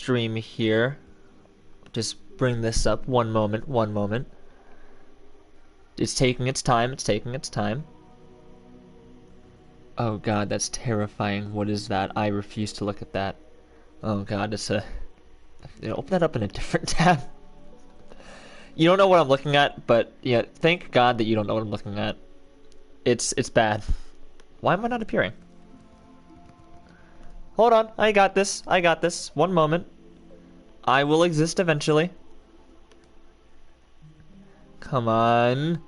stream here. Just bring this up. One moment, one moment. It's taking its time, it's taking its time. Oh god, that's terrifying. What is that? I refuse to look at that. Oh god, it's a... Open that up in a different tab. You don't know what I'm looking at, but yeah, thank god that you don't know what I'm looking at. It's bad. Why am I not appearing? Hold on, I got this. I got this. One moment. I will exist eventually. Come on.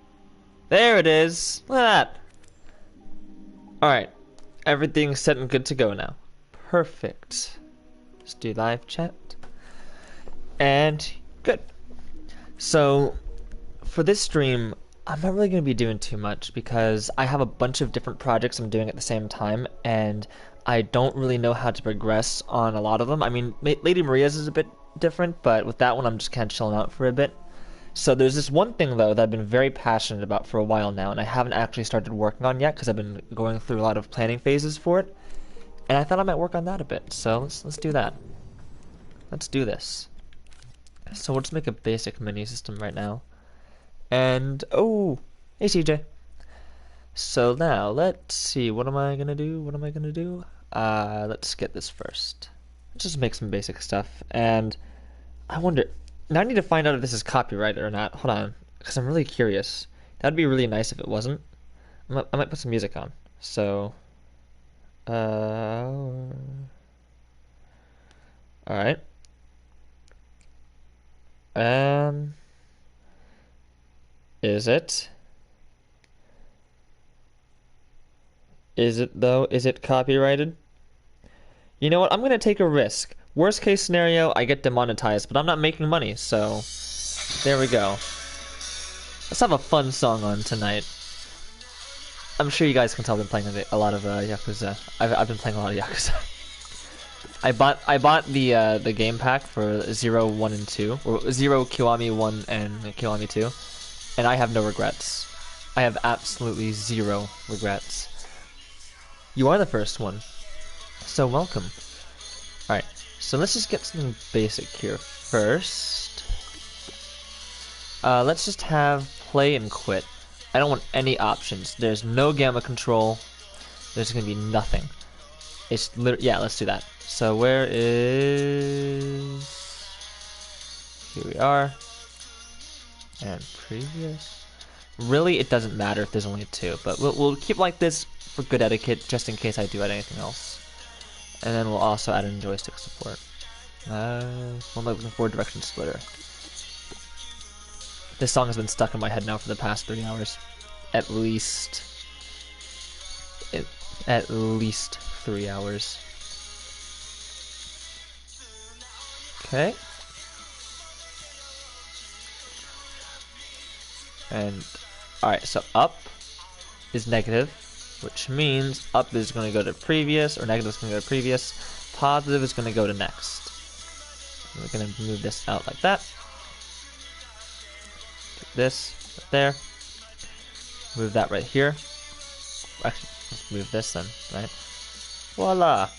There it is. Look at that. Alright. Everything's set and good to go now. Perfect. Let's do live chat. And good. So, for this stream, I'm not really going to be doing too much because I have a bunch of different projects I'm doing at the same time, and I don't really know how to progress on a lot of them. I mean, Lady Maria's is a bit different, but with that one, I'm just kind of chilling out for a bit. So there's this one thing, though, that I've been very passionate about for a while now, and I haven't actually started working on yet because I've been going through a lot of planning phases for it, and I thought I might work on that a bit. So let's do that. Let's do this. So we'll just make a basic mini system right now. And, oh, hey CJ. So now, let's see, what am I gonna do? What am I gonna do? Let's get this first. Let's just make some basic stuff. And I wonder, now I need to find out if this is copyrighted or not. Hold on, because I'm really curious. That'd be really nice if it wasn't. I might put some music on. So, alright. Is it? Is it though? Is it copyrighted? You know what? I'm gonna take a risk. Worst case scenario, I get demonetized, but I'm not making money, so there we go. Let's have a fun song on tonight. I'm sure you guys can tell I've been playing a lot of Yakuza. I've been playing a lot of Yakuza. I bought the game pack for 0, 1, and 2, or 0, Kiwami 1, and Kiwami 2, and I have no regrets. I have absolutely 0 regrets. You are the first one, so welcome. Alright, so let's just get something basic here first. Let's just have play and quit. I don't want any options. There's no gamma control. There's gonna be nothing. It's literally, yeah, let's do that. So where is... Here we are. And previous. Really, it doesn't matter if there's only 2, but we'll keep like this for good etiquette, just in case I do add anything else. And then we'll also add in joystick support. What am I looking for? Direction splitter. This song has been stuck in my head now for the past 3 hours. At least 3 hours. Okay. And, alright, so up is negative, which means up is going to go to previous, or negative is going to go to previous, positive is going to go to next. We're going to move this out like that. Get this right there. Move that right here. Actually, let's move this then, right? Voila!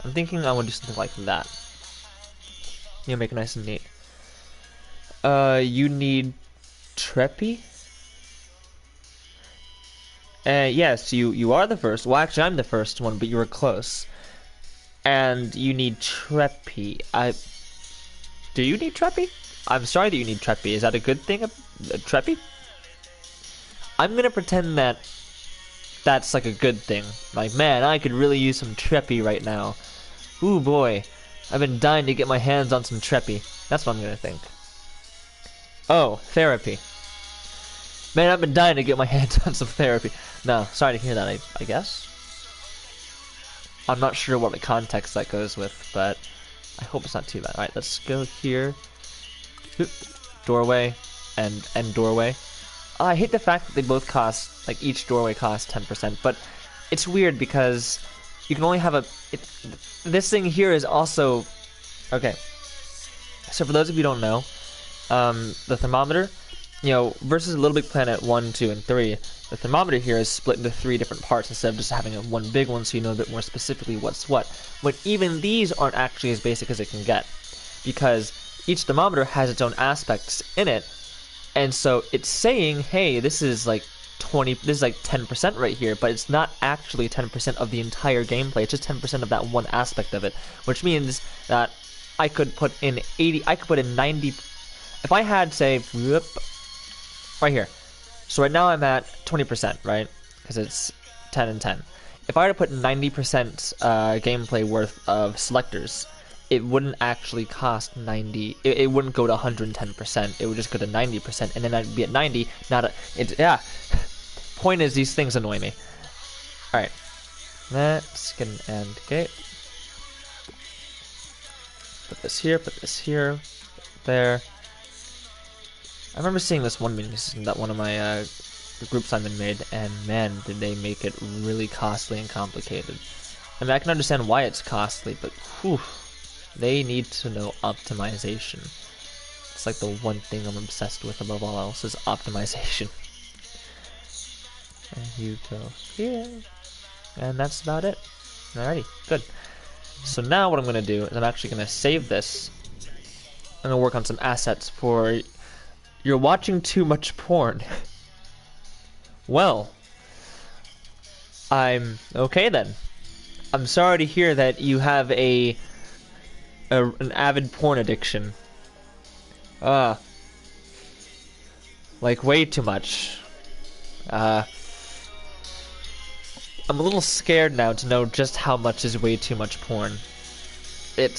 I'm thinking I want to do something like that. You make it nice and neat. You need Treppy? Yes, you are the first. Well, actually, I'm the first one, but you were close. And you need Treppy. Do you need Treppy? I'm sorry that you need Treppy. Is that a good thing? Treppy? I'm gonna pretend that that's like a good thing. Like, man, I could really use some Treppy right now. Ooh, boy. I've been dying to get my hands on some Treppy. That's what I'm gonna think. Oh, therapy. Man, I've been dying to get my hands on some therapy. No, sorry to hear that, I guess. I'm not sure what the context that goes with, but I hope it's not too bad. Alright, let's go here. Oop. Doorway and doorway. I hate the fact that they both cost, like each doorway costs 10%, but it's weird because you can only have this thing here is also... Okay. So for those of you who don't know, the thermometer you know, versus Little Big Planet 1, 2, and 3, the thermometer here is split into 3 different parts instead of just having one big one so you know a bit more specifically what's what. But even these aren't actually as basic as it can get, because each thermometer has its own aspects in it, and so it's saying, hey, this is like 10% right here, but it's not actually 10% of the entire gameplay, it's just 10% of that one aspect of it, which means that I could put in 90, if I had, say, right here. So right now I'm at 20%, right? Because it's 10 and 10. If I were to put 90% gameplay worth of selectors, it wouldn't actually cost 90. It wouldn't go to 110%. It would just go to 90%, and then I'd be at 90. Not a. Yeah. Point is, these things annoy me. All right. Let's get an AND gate. Put this here. Put this here. There. I remember seeing this one meme that one of my groups I'm in made, and man, did they make it really costly and complicated. I mean, I can understand why it's costly, but whew, they need to know optimization. It's like the one thing I'm obsessed with above all else is optimization. And you go here, and that's about it. Alrighty, good. So now what I'm going to do is I'm actually going to save this. I'm going to work on some assets for... You're watching too much porn. Well, I'm okay then. I'm sorry to hear that you have an avid porn addiction. Like way too much. I'm a little scared now to know just how much is way too much porn. I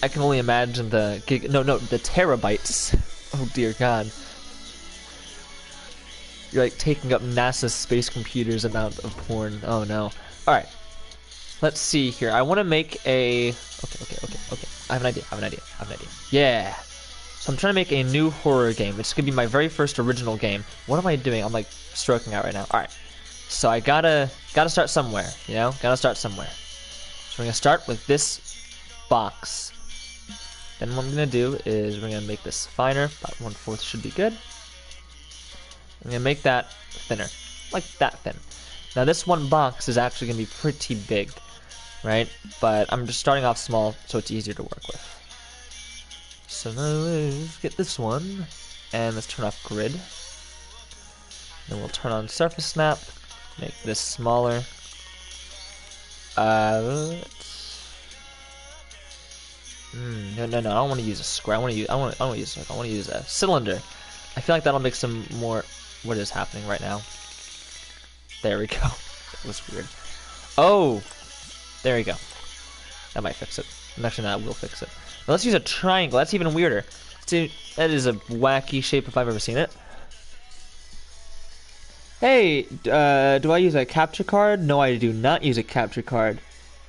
can only imagine the terabytes. Oh dear God. You're like taking up NASA's space computer's amount of porn. Oh no. Alright. Let's see here. I want to make a... Okay. I have an idea. Yeah. So I'm trying to make a new horror game. It's going to be my very first original game. What am I doing? I'm like stroking out right now. Alright. So I gotta start somewhere, you know? Gotta start somewhere. So we're going to start with this box. Then what I'm going to do is we're going to make this finer. About 1/4 should be good. I'm going to make that thinner. Like that thin. Now this one box is actually going to be pretty big, right? But I'm just starting off small so it's easier to work with. So now let's get this one. And let's turn off grid. Then we'll turn on surface snap. Make this smaller. No, I don't want to use a square. I want to use a cylinder. I feel like that'll make some more. What is happening right now? There we go. That was weird. Oh, there we go. That might fix it. Actually, no, that will fix it. Now let's use a triangle. That's even weirder. See, that is a wacky shape if I've ever seen it. Hey, do I use a capture card? No, I do not use a capture card.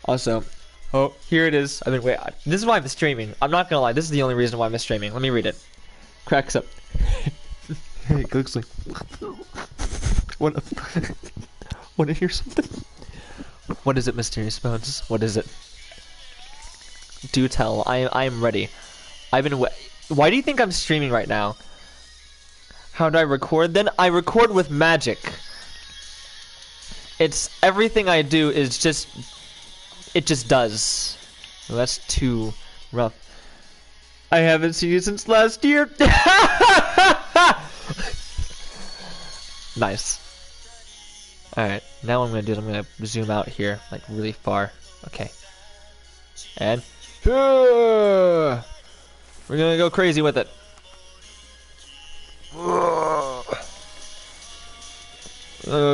Also, oh, here it is. Wait, this is why I'm streaming. I'm not gonna lie, this is the only reason why I'm streaming. Let me read it. Cracks up. Hey, it looks like... Wanna hear something? What is it, Mysterious Bones? What is it? Do tell. I am ready. Why do you think I'm streaming right now? How do I record then? I record with magic. It's everything I do is just... It just does. Well, that's too rough. I haven't seen you since last year. Nice. Alright, now what I'm going to do is I'm going to zoom out here, like really far. Okay. And... we're going to go crazy with it.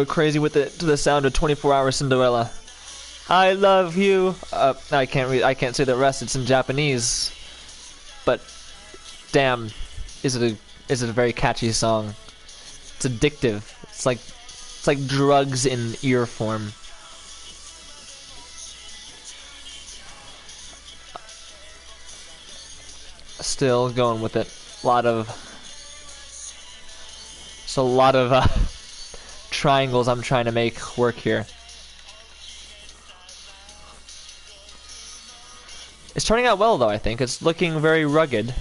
Crazy with it to the sound of 24-Hour Cinderella. I love you. I can't say the rest. It's in Japanese. But damn, is it a very catchy song. It's addictive. It's like drugs in ear form. Still going with it. A lot of triangles I'm trying to make work here. It's turning out well though, I think. It's looking very rugged.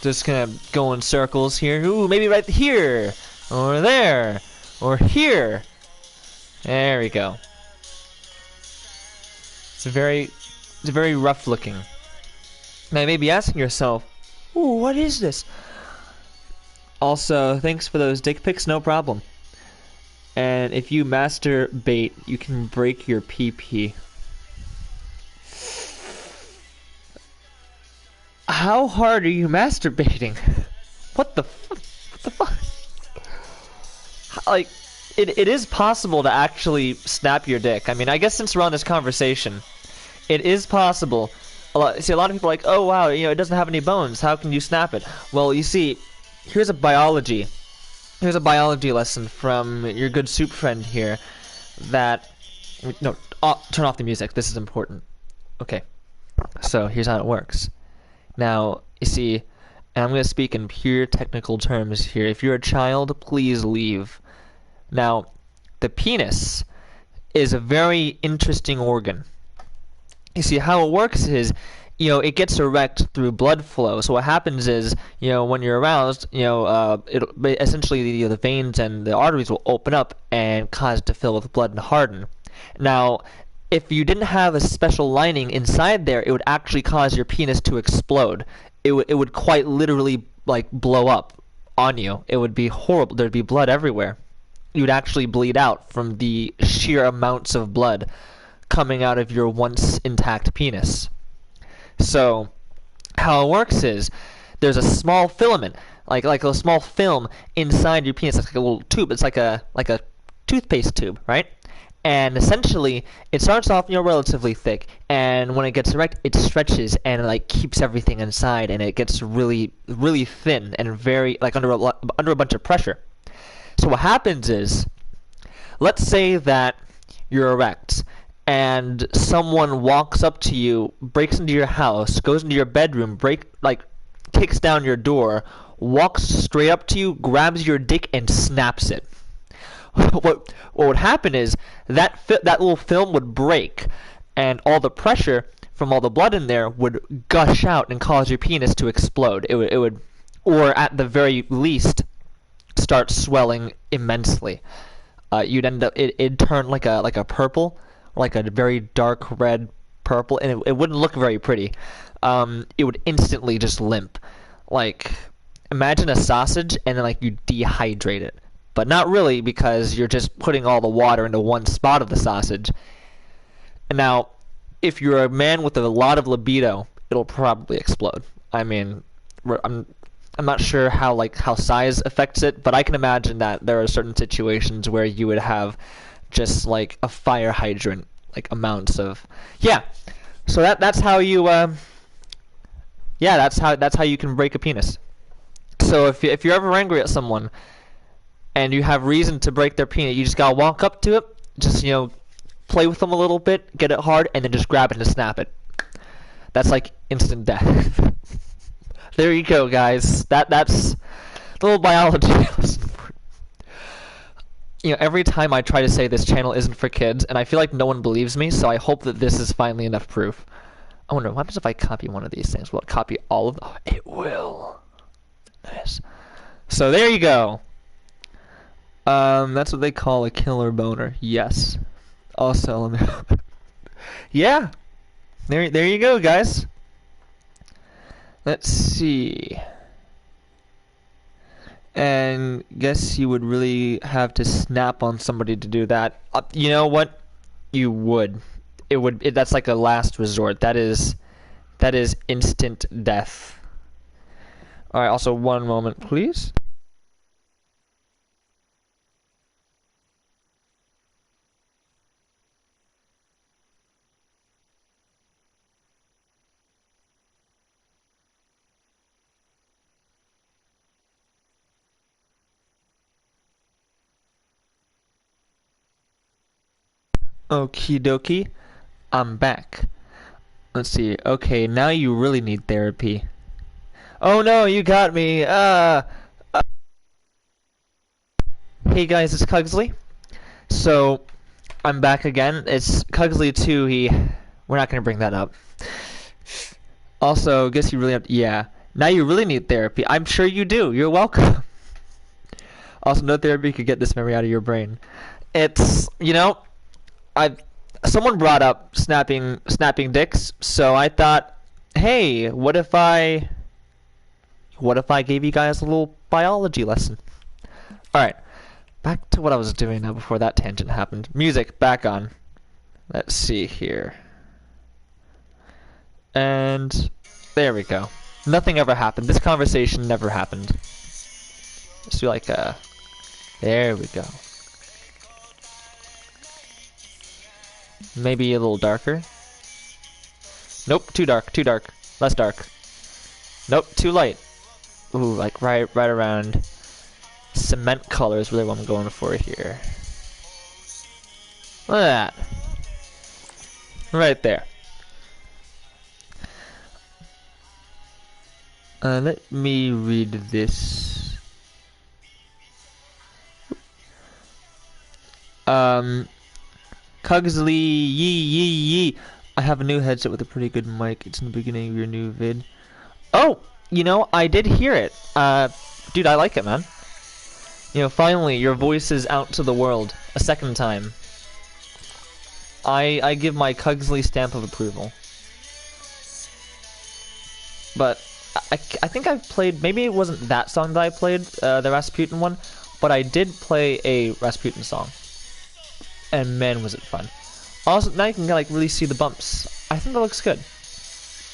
Just gonna go in circles here. Ooh, maybe right here, or there, or here. There we go. It's very rough looking. Now you may be asking yourself, ooh, what is this? Also, thanks for those dick pics, no problem. And if you masturbate, you can break your PP. How hard are you masturbating? What the fuck? Like, it is possible to actually snap your dick. I mean, I guess since we're on this conversation, it is possible. A lot of people are like, oh wow, you know, it doesn't have any bones. How can you snap it? Well, you see, here's a biology lesson from your good soup friend here. That no, turn off the music. This is important. Okay, so here's how it works. Now, you see, and I'm going to speak in pure technical terms here. If you're a child, please leave. Now, the penis is a very interesting organ. You see, how it works is, you know, it gets erect through blood flow. So what happens is, you know, when you're aroused, you know, essentially the veins and the arteries will open up and cause it to fill with blood and harden. Now, if you didn't have a special lining inside there, it would actually cause your penis to explode. It would quite literally, like, blow up on you. It would be horrible. There'd be blood everywhere. You would actually bleed out from the sheer amounts of blood coming out of your once intact penis. So, how it works is, there's a small filament, like a small film inside your penis. It's like a little tube. It's like a toothpaste tube, right? And essentially, it starts off, you know, relatively thick, and when it gets erect, it stretches and it, like, keeps everything inside, and it gets really, really thin and very, like, under a bunch of pressure. So what happens is, let's say that you're erect, and someone walks up to you, breaks into your house, goes into your bedroom, kicks down your door, walks straight up to you, grabs your dick, and snaps it. What would happen is that little film would break, and all the pressure from all the blood in there would gush out and cause your penis to explode. It would, or at the very least, start swelling immensely. You'd end up it'd turn like a purple, like a very dark red purple, and it wouldn't look very pretty. It would instantly just limp. Like, imagine a sausage and then, like, you dehydrate it. But not really, because you're just putting all the water into one spot of the sausage. And now, if you're a man with a lot of libido, it'll probably explode. I mean, I'm not sure how size affects it, but I can imagine that there are certain situations where you would have just like a fire hydrant, like amounts of, yeah. So that's how you that's how you can break a penis. So if you're ever angry at someone and you have reason to break their penis, you just gotta walk up to it, just, you know, play with them a little bit, get it hard, and then just grab it and snap it. That's like instant death. There you go, guys. That's a little biology lesson. You know, every time I try to say this channel isn't for kids, and I feel like no one believes me, so I hope that this is finally enough proof. I wonder, what happens if I copy one of these things? Will it copy all of them? Oh, it will. Nice. So there you go. That's what they call a killer boner. Yes. Also, let me yeah. There you go, guys. Let's see. And guess you would really have to snap on somebody to do that. You know what? You would. That's like a last resort. That is instant death. All right. Also, one moment, please. Okie dokie, I'm back. Let's see. Okay, now you really need therapy. Oh no, you got me. Hey guys, it's Cugsley. So, I'm back again. It's Cugsley 2. We're not gonna bring that up. Also, guess you really have to, yeah. Now you really need therapy. I'm sure you do. You're welcome. Also, no therapy could get this memory out of your brain. It's, someone brought up snapping dicks, so I thought, hey, what if I gave you guys a little biology lesson? Alright, back to what I was doing now before that tangent happened. Music, back on. Let's see here. And there we go. Nothing ever happened. This conversation never happened. Let's do like a... There we go. Maybe a little darker. Nope, too dark, too dark. Less dark. Nope, too light. Ooh, like right around cement color is really what I'm going for here. Look at that. Right there. Let me read this. Cugsley, yee. I have a new headset with a pretty good mic. It's in the beginning of your new vid. Oh, I did hear it. Dude, I like it, man. Finally, your voice is out to the world a second time. I give my Cugsley stamp of approval. But I think I've played, maybe it wasn't that song that I played, the Rasputin one, but I did play a Rasputin song. And man, was it fun. Also, now you can like really see the bumps. I think that looks good.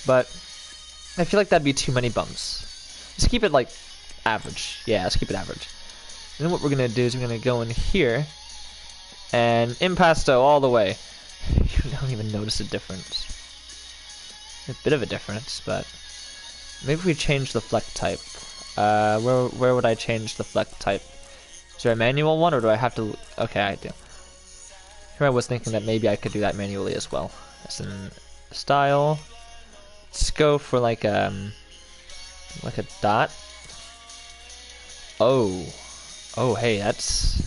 But I feel like that'd be too many bumps. Just keep it like average. Yeah, let's keep it average. And then what we're gonna do is we're gonna go in here and impasto all the way. You don't even notice a difference. A bit of a difference, but maybe if we change the fleck type. Where would I change the fleck type? Is there a manual one, or do I have to? Okay, I do. Here I was thinking that maybe I could do that manually as well. As in style. Let's go for like a dot. Oh, hey, that's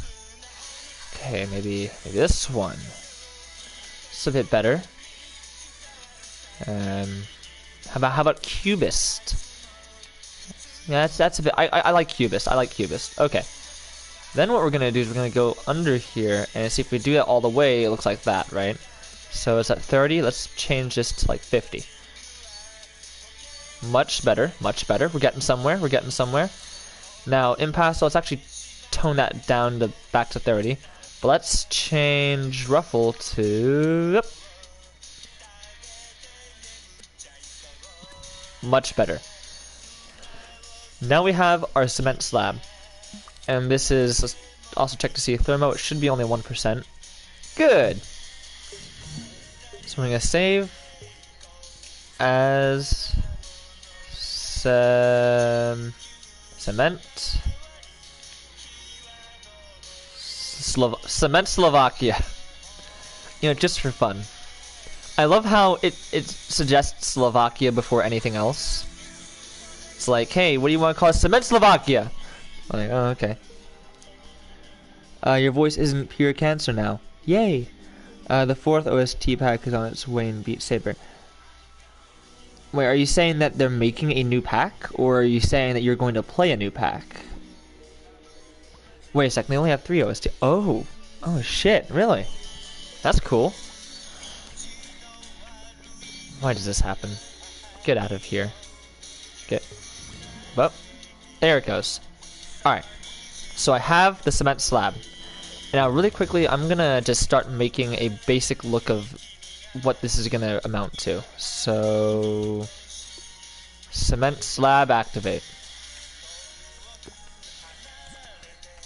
okay. Maybe this one. It's a bit better. How about cubist? Yeah, that's a bit. I like cubist. I like cubist. Okay. Then what we're gonna do is we're gonna go under here and see if we do that all the way. It looks like that, right? So it's at 30. Let's change this to like 50. Much better. Much better. We're getting somewhere. We're getting somewhere. Now impasto. Let's actually tone that down to back to 30. But let's change ruffle to. Yep. Much better. Now we have our cement slab. And this is, let's also check to see thermo, it should be only 1%. Good! So we're going to save as cement Cement Slovakia. Just for fun. I love how it suggests Slovakia before anything else. It's like, hey, what do you want to call it? Cement Slovakia! I'm like, oh, okay. Your voice isn't pure cancer now. Yay! The 4th OST pack is on its way in Beat Saber. Wait, are you saying that they're making a new pack? Or are you saying that you're going to play a new pack? Wait a second, they only have 3 OST. Oh! Oh shit, really? That's cool. Why does this happen? Get out of here. Get... Well, there it goes. Alright, so I have the cement slab. And now really quickly, I'm gonna just start making a basic look of what this is gonna amount to. So, cement slab activate.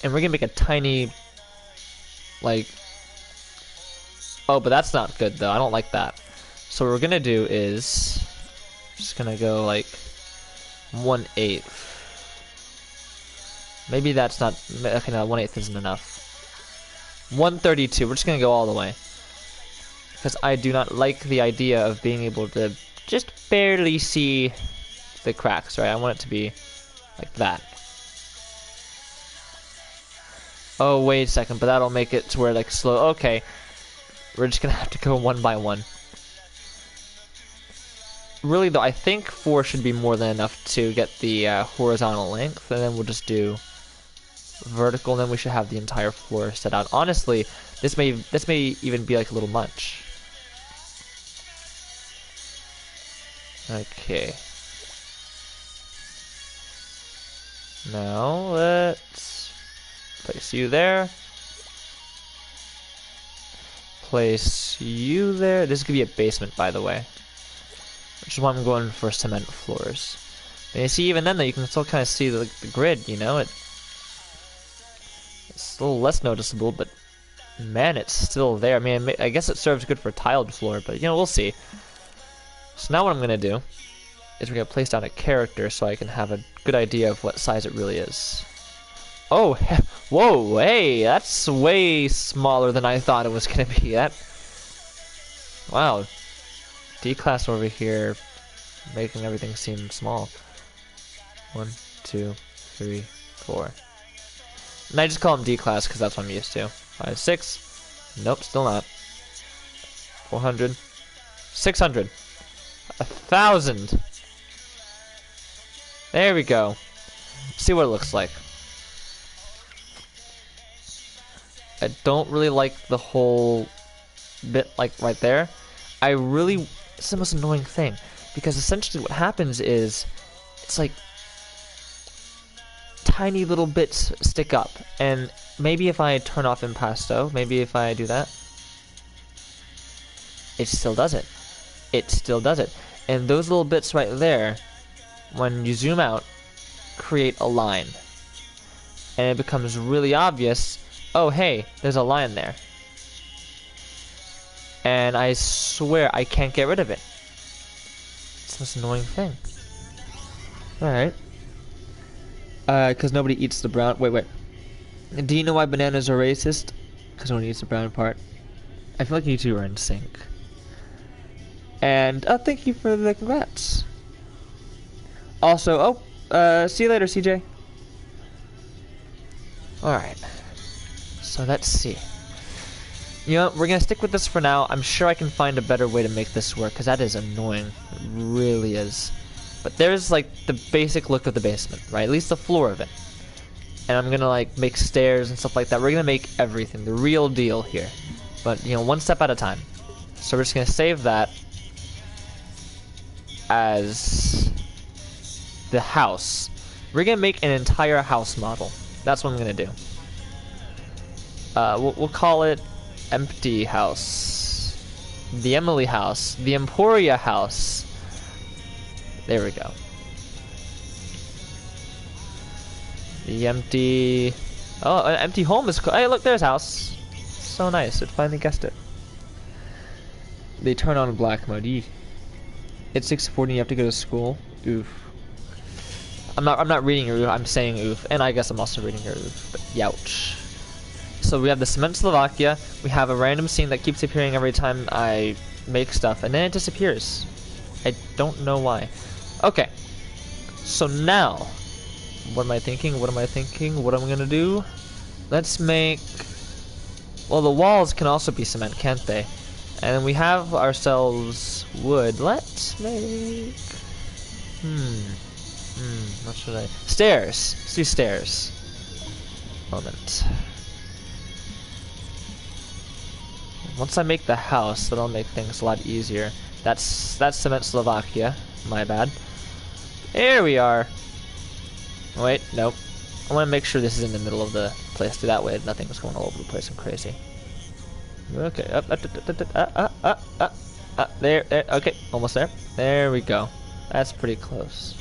And we're gonna make a tiny, like, oh, but that's not good though, I don't like that. So what we're gonna do is, just gonna go like 1/8. Maybe that's not, okay, no, 1/8 isn't enough. 132, we're just gonna go all the way. Because I do not like the idea of being able to just barely see the cracks, right? I want it to be like that. Oh, wait a second, but that'll make it to where, like, slow, okay. We're just gonna have to go one by one. really though, I think 4 should be more than enough to get the horizontal length, and then we'll just do vertical, and then we should have the entire floor set out. Honestly, this may even be like a little much. Okay. Now let's place you there. Place you there. This could be a basement, by the way, which is why I'm going for cement floors. And you see, even then, though, you can still kind of see the grid. You know, it's a little less noticeable, but man, it's still there. I mean, I guess it serves good for tiled floor, but you know, we'll see. So now what I'm gonna do is we're gonna place down a character so I can have a good idea of what size it really is. Oh, whoa, hey, that's way smaller than I thought it was gonna be. Wow, D-class over here, making everything seem small. 1, 2, 3, 4. And I just call him D-class because that's what I'm used to. 5, 6. Nope, still not. 400. 600. 1,000. There we go. See what it looks like. I don't really like the whole bit like right there. It's the most annoying thing, because essentially what happens is it's like tiny little bits stick up, and maybe if I turn off impasto, maybe if I do that, it still does it. It still does it. And those little bits right there, when you zoom out, create a line. And it becomes really obvious, oh hey, there's a line there. And I swear I can't get rid of it. It's the most annoying thing. Alright. Because nobody eats the brown... Wait. Do you know why bananas are racist? Because nobody eats the brown part. I feel like you two are in sync. And, thank you for the congrats. Also, see you later, CJ. Alright. So, let's see. You know, we're gonna stick with this for now. I'm sure I can find a better way to make this work, because that is annoying. It really is. But there's, like, the basic look of the basement, right? At least the floor of it. And I'm gonna, like, make stairs and stuff like that. We're gonna make everything. The real deal here. But, you know, one step at a time. So we're just gonna save that as the house. We're gonna make an entire house model. That's what I'm gonna do. We'll call it Empty House. The Emily House. The Emporia House. There we go. The empty... Oh, an empty home is cool. Hey, look, there's house. So nice. It finally guessed it. They turn on black mode. Eek. It's 6:40. You have to go to school. Oof. I'm not reading your oof. I'm saying oof, and I guess I'm also reading your oof. But youch. So we have the cement Slovakia. We have a random scene that keeps appearing every time I make stuff, and then it disappears. I don't know why. Okay. So now, what am I thinking? What am I gonna do? Let's make... Well, the walls can also be cement, can't they? And we have ourselves wood. Let's make... what should I... Stairs! Let's do stairs. Moment. Once I make the house, that'll make things a lot easier. That's cement Slovakia. My bad. There we are. Wait, nope. I want to make sure this is in the middle of the place. That way nothing's going all over the place. I'm crazy. Okay, there, okay, almost there. There we go. That's pretty close.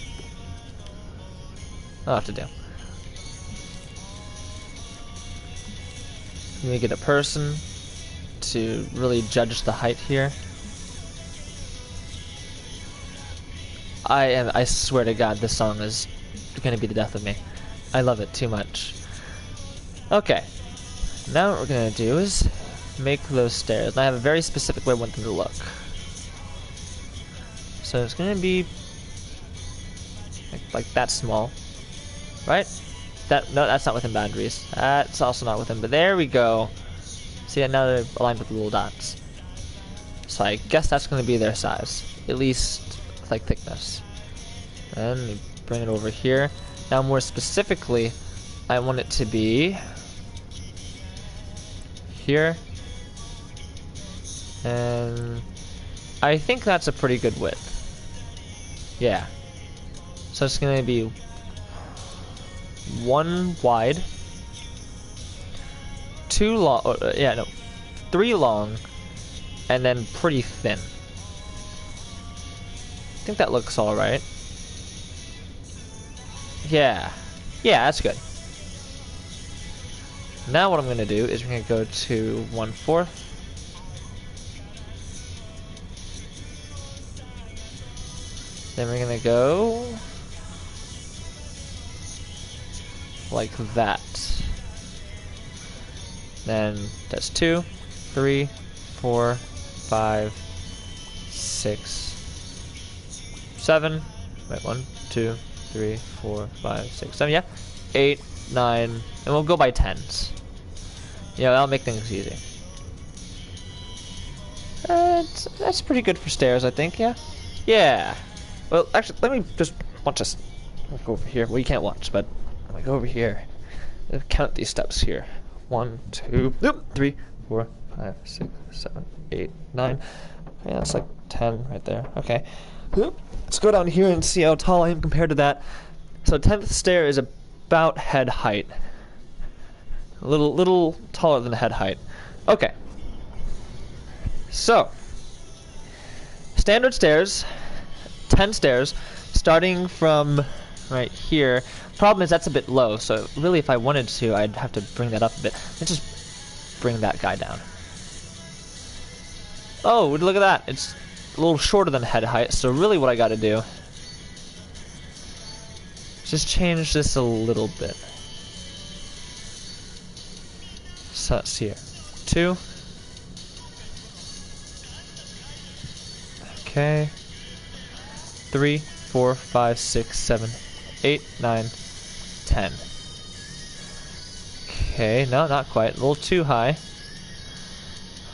I'll have to do. Let me get a person to really judge the height here. I swear to God, this song is gonna be the death of me. I love it too much. Okay. Now what we're gonna do is make those stairs. And I have a very specific way I want them to look. So it's gonna be like that small. Right? No, that's not within boundaries. That's also not within, but there we go. See, now they're aligned with the little dots. So I guess that's gonna be their size. At least like thickness. And bring it over here. Now more specifically, I want it to be here. And I think that's a pretty good width. Yeah. So it's gonna be 1 wide, 2 long, 3 long, and then pretty thin. I think that looks alright. Yeah. Yeah, that's good. Now what I'm gonna do is we're gonna go to 1/4. Then we're gonna go like that. Then that's 2, 3, 4, 5, 6, 7. Wait, 1, 2, 3, 4, 5, 6, 7. Yeah, 8, 9, and we'll go by tens. Yeah, that'll make things easy. That's pretty good for stairs, I think. Yeah. Yeah. Well, actually, let me just watch this. I'll go over here. Well, you can't watch, but I'm go over here. Count these steps here. 1, 2, 3, 4, 5, 6, 7, 8, 9. Okay, that's like 10 right there. Okay. Let's go down here and see how tall I am compared to that. So 10th stair is about head height. A little taller than head height. Okay. So, standard stairs, 10 stairs, starting from right here. Problem is that's a bit low, so really if I wanted to, I'd have to bring that up a bit. Let's just bring that guy down. Oh, look at that. It's a little shorter than head height, so really what I gotta do is just change this a little bit. So that's here. 2. Okay. 3, 4, 5, 6, 7, 8, 9, 10. Okay, no, not quite. A little too high.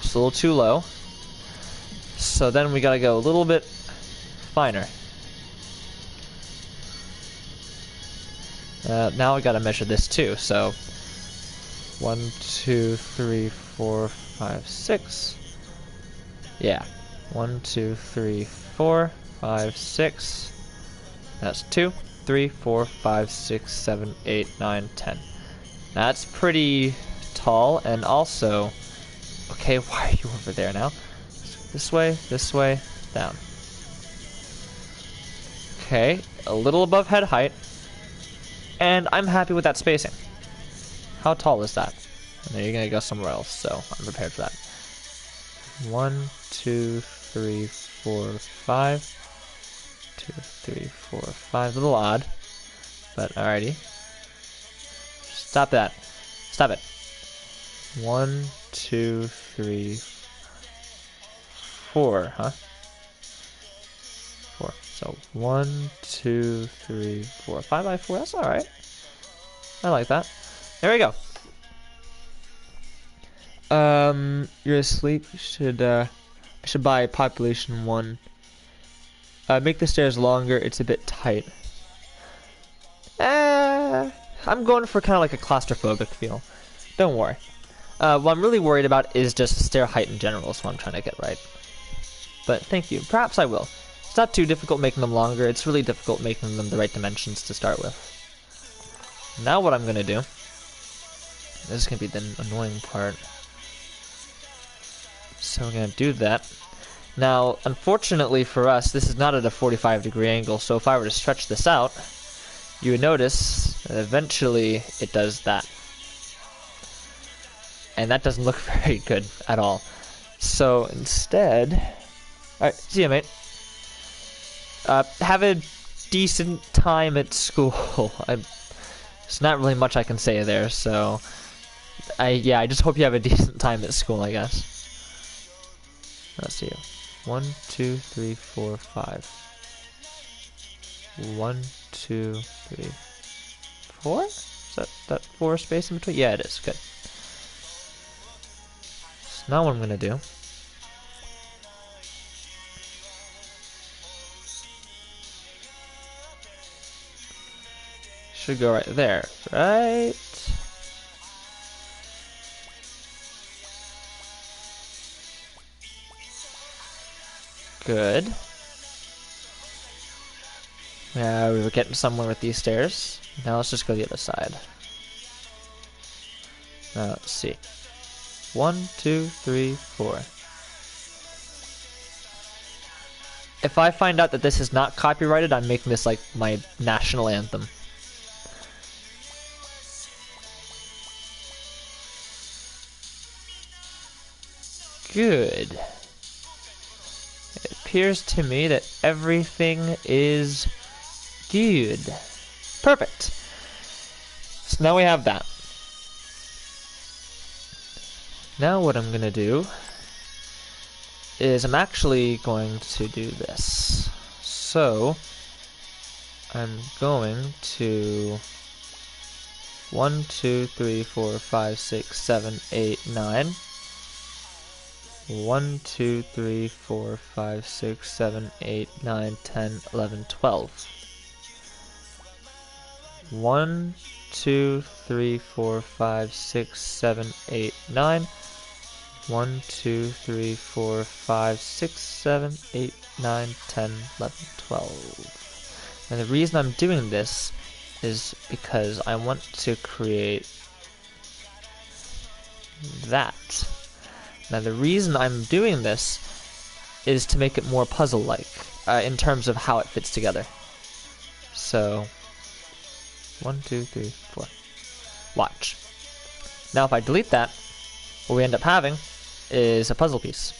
Just a little too low. So then we gotta go a little bit finer. Now we gotta measure this too. So 1, 2, 3, 4, 5, 6. Yeah. 1, 2, 3, 4, 5, 6. That's 2, 3, 4, 5, 6, 7, 8, 9, 10. That's pretty tall, and also, okay, why are you over there now? This way, down. Okay, a little above head height, and I'm happy with that spacing. How tall is that? And then you're gonna go somewhere else, so I'm prepared for that. 1, 2, 3, 4, 5. 2, 3, 4, 5. A little odd, but alrighty. Stop that. Stop it. 1, 2, 3, 4, huh? 4. So 1, 2, 3, 4. 5 by 4. That's alright. I like that. There we go. You're asleep. You should buy population 1. Make the stairs longer. It's a bit tight. I'm going for kind of like a claustrophobic feel. Don't worry. What I'm really worried about is just stair height in general. Is what I'm trying to get right. But thank you. Perhaps I will. It's not too difficult making them longer. It's really difficult making them the right dimensions to start with. Now what I'm gonna do. This is gonna be the annoying part. So we're gonna do that. Now, unfortunately for us, this is not at a 45-degree angle, so if I were to stretch this out, you would notice that eventually it does that. And that doesn't look very good at all. So instead... Alright, see ya, mate. Have a decent time at school. There's not really much I can say there, so... I just hope you have a decent time at school, I guess. Let's see. 1, 2, 3, 4, 5. 1, 2, 3, 4? Is that 4 space in between? Yeah, it is. Good. So now what I'm gonna do should go right there, right? Good. Yeah, we were getting somewhere with these stairs. Now let's just go the other side. Now let's see. 1, 2, 3, 4. If I find out that this is not copyrighted, I'm making this like my national anthem. Good. It appears to me that everything is good. Perfect. So now we have that. Now what I'm gonna do is I'm actually going to do this. So I'm going to 1, 2, 3, 4, 5, 6, 7, 8, 9. 1, 2, 3, 4, 5, 6, 7, 8, 9, 10, 11, 12. 1, 2, 3, 4, 5, 6, 7, 8, 9. 1, 2, 3, 4, 5, 6, 7, 8, 9, 10, 11, 12. And the reason I'm doing this is because I want to create that. Now the reason I'm doing this is to make it more puzzle-like in terms of how it fits together. So 1, 2, 3, 4. Watch. Now if I delete that, what we end up having is a puzzle piece.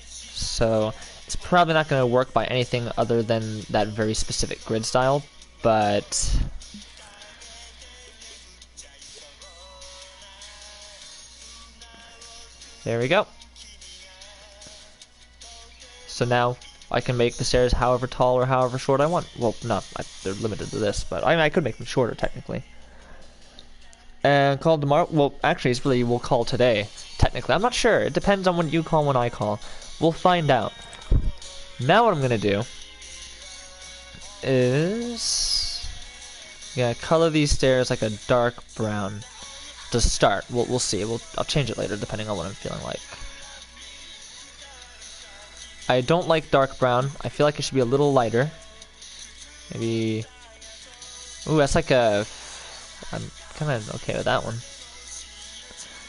So it's probably not going to work by anything other than that very specific grid style, but there we go. So now I can make the stairs however tall or however short I want. Well, no, they're limited to this, but I could make them shorter technically. And call tomorrow? Well, actually, it's really we'll call today. Technically, I'm not sure. It depends on when you call, when I call. We'll find out. Now what I'm gonna do is color these stairs like a dark brown to start. We'll see. I'll change it later depending on what I'm feeling like. I don't like dark brown. I feel like it should be a little lighter. Maybe. Ooh, that's like a. I'm kind of okay with that one.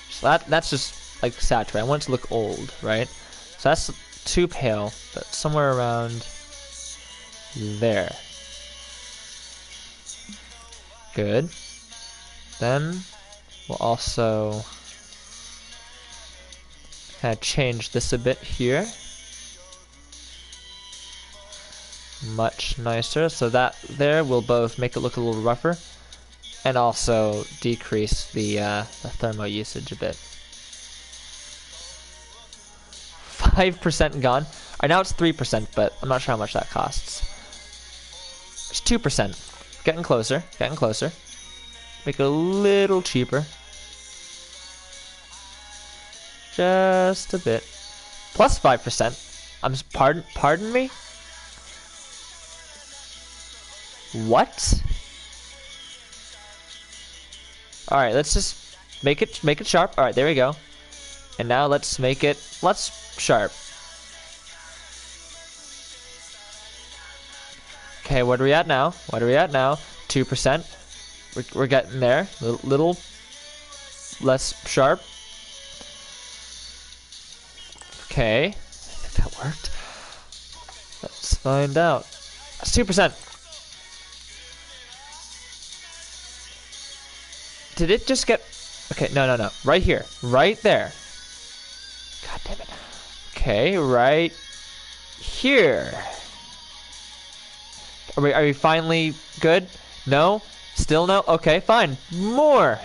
So that's just like saturated. I want it to look old, right? So that's too pale, but somewhere around there. Good. Then we'll also kind of change this a bit here. Much nicer. So that there will both make it look a little rougher and also decrease the thermo usage a bit. 5% gone. Alright, now it's 3%, but I'm not sure how much that costs. It's 2%. Getting closer, getting closer. Make it a little cheaper. Just a bit. Plus 5%. Pardon me? What? Alright, let's just make it sharp. Alright, there we go. And now let's make it less sharp. Okay, what are we at now? 2%. We're getting there. Little less sharp. Okay. I think that worked. Let's find out. That's 2%. Did it just get... Okay, no. Right here. Right there. God damn it. Okay, right here. Are we finally good? No? Still no? Okay, fine. More!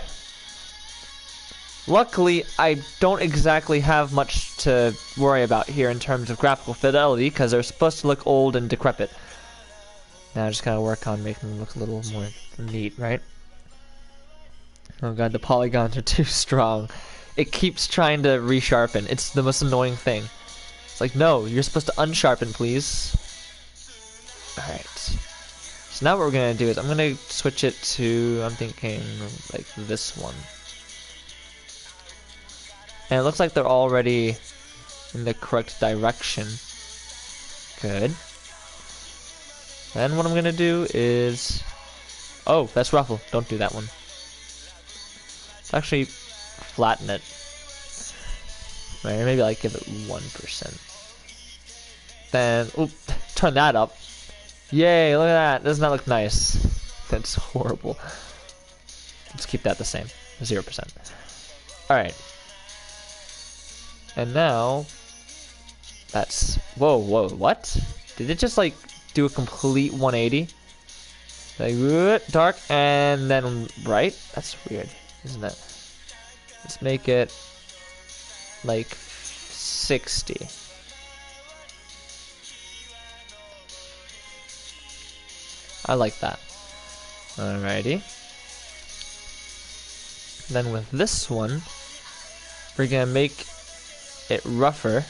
Luckily, I don't exactly have much to worry about here in terms of graphical fidelity, because they're supposed to look old and decrepit. Now I just gotta work on making them look a little more neat, right? Oh god, the polygons are too strong. It keeps trying to resharpen. It's the most annoying thing. It's like, no, you're supposed to unsharpen, please. Alright. So now what we're gonna do is I'm gonna switch it to, I'm thinking like this one. And it looks like they're already in the correct direction. Good. Then what I'm gonna do is, oh, that's ruffle. Don't do that one. Let's actually flatten it. Right, maybe like give it 1%. Then, oop, turn that up. Yay, look at that. Doesn't that look nice? That's horrible. Let's keep that the same. 0%. Alright. And now, that's, whoa, what? Did it just like do a complete 180? Like, dark, and then bright? That's weird, isn't it? Let's make it like 60. I like that. Alrighty. Then with this one, we're gonna make it rougher.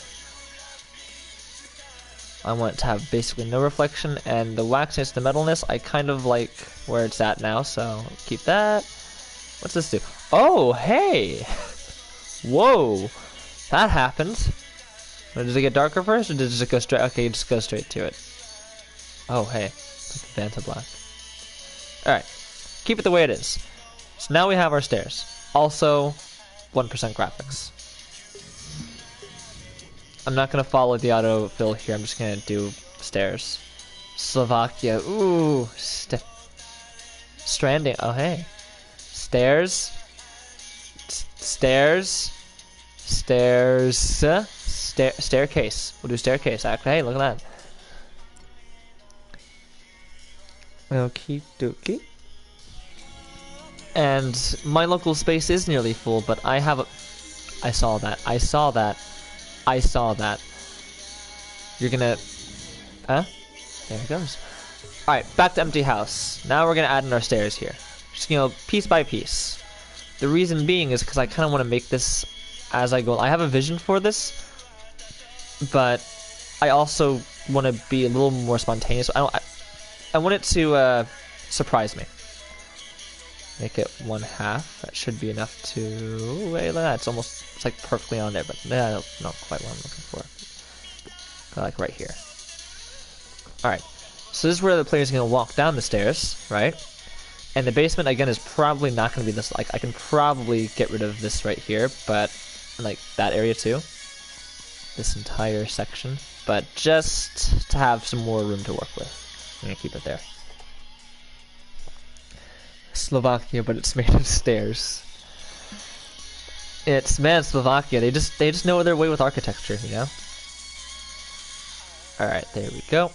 I want it to have basically no reflection, and the waxiness, the metalness, I kind of like where it's at now, so keep that. What's this do? Oh, hey! Whoa! That happened. Does it get darker first, or does it go straight? Okay, you just go straight to it. Oh, hey. It's like Vanta Black. Alright. Keep it the way it is. So now we have our stairs. Also, 1% graphics. I'm not going to follow the autofill here. I'm just going to do stairs. Slovakia. Ooh. Stranding. Oh, hey. Stairs. Stairs. Stairs. Staircase. We'll do staircase. Actually, hey, look at that. Okie dokie. And my local space is nearly full, but I have a... I saw that. I saw that. I saw that. You're gonna... Huh? There it goes. Alright, back to empty house. Now we're gonna add in our stairs here. Just, you know, piece by piece. The reason being is because I kind of want to make this as I go. I have a vision for this, but I also want to be a little more spontaneous. I want it to surprise me. Make it 1/2. That should be enough to... Wait, look at that. It's almost... It's like perfectly on there, but not quite what I'm looking for. Like right here. Alright. So this is where the player's going to walk down the stairs, right? And the basement, again, is probably not going to be this... Like, I can probably get rid of this right here, but... Like, that area too. This entire section. But just to have some more room to work with. I'm going to keep it there. Slovakia, but it's made of stairs. It's, man, Slovakia. They just know their way with architecture, you know? Alright, there we go.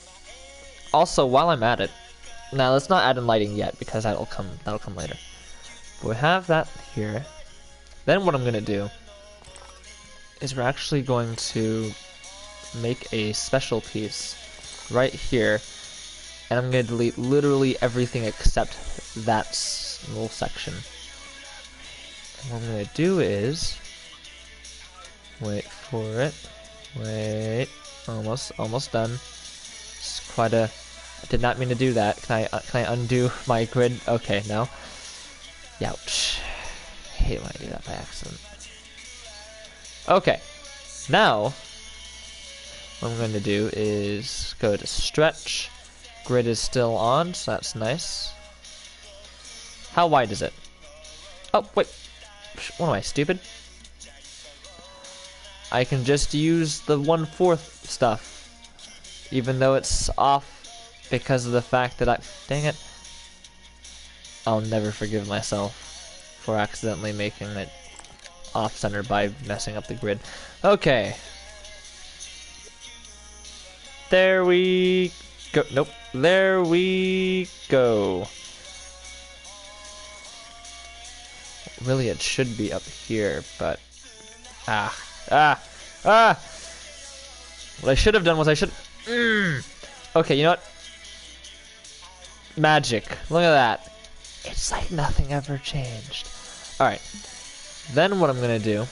Also, while I'm at it, now let's not add in lighting yet, because that'll come later. But we have that here. Then what I'm gonna do is we're actually going to make a special piece right here, and I'm gonna delete literally everything except that little section. And what I'm gonna do is wait for it. Wait, almost done. It's quite a... I did not mean to do that. Can I undo my grid? Okay, no. Youch. I hate when I do that by accident. Okay, now what I'm going to do is go to stretch. Grid is still on, so that's nice. How wide is it? Oh, wait. What am I, stupid? I can just use the 1/4 stuff, even though it's off because of the fact that dang it. I'll never forgive myself for accidentally making it off-center by messing up the grid. Okay. There we go. Nope. There we go. Really, it should be up here, but... What I should have done was Okay, you know what? Magic. Look at that. It's like nothing ever changed. Alright. Then what I'm going to do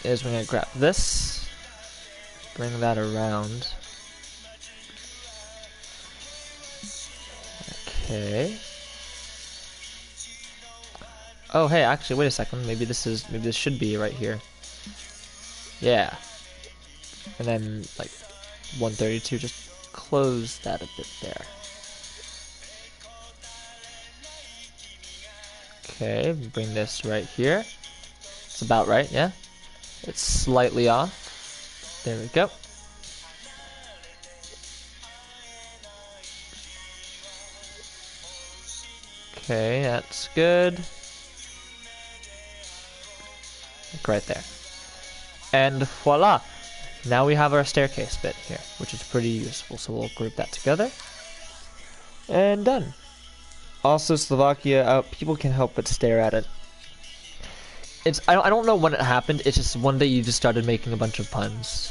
is we're going to grab this, bring that around, Okay. Oh, hey, actually, wait a second. Maybe this should be right here. Yeah. And then, like, 132, just close that a bit there. Okay, bring this right here. It's about right, yeah? It's slightly off. There we go. Okay, that's good. Like right there. And voila! Now we have our staircase bit here, which is pretty useful. So we'll group that together. And done. Also, Slovakia, people can't help but stare at it. I don't know when it happened. It's just one day you just started making a bunch of puns.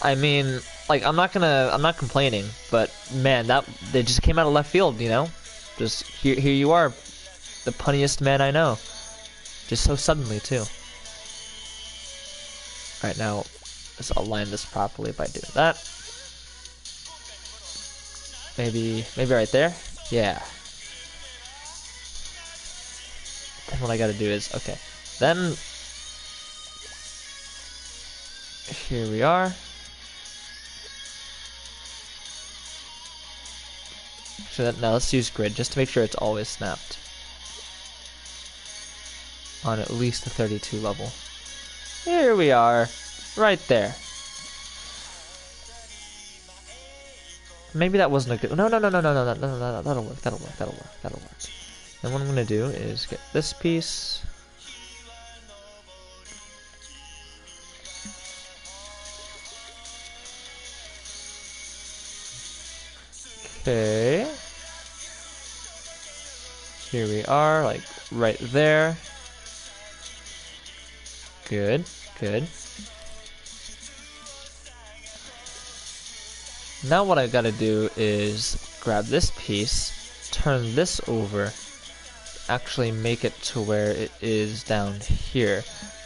I mean, like I'm not complaining, but man, they just came out of left field, you know. Just here you are, the punniest man I know. Just so suddenly too. Alright, now let's align this properly by doing that. Maybe right there? Yeah. Then what I gotta do is, okay. Then, here we are. So now let's use grid just to make sure it's always snapped. On at least the 32 level. Here we are. Right there. Maybe that wasn't a good... No, that'll work. Then what I'm gonna do is get this piece. Okay. Here we are, like right there. Good. Now what I gotta do is grab this piece, turn this over, actually make it to where it is down here.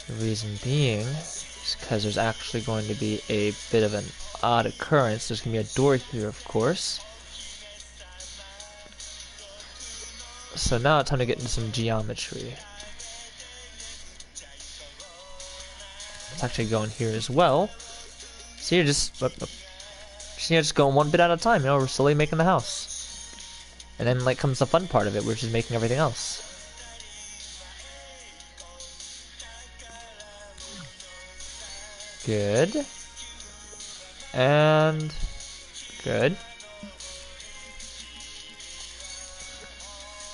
The reason being is because there's actually going to be a bit of an odd occurrence. There's gonna be a door here, of course. So now it's time to get into some geometry. It's actually going here as well. So you're just going one bit at a time. You know, we're slowly making the house, and then like comes the fun part of it, which is making everything else. Good. And good.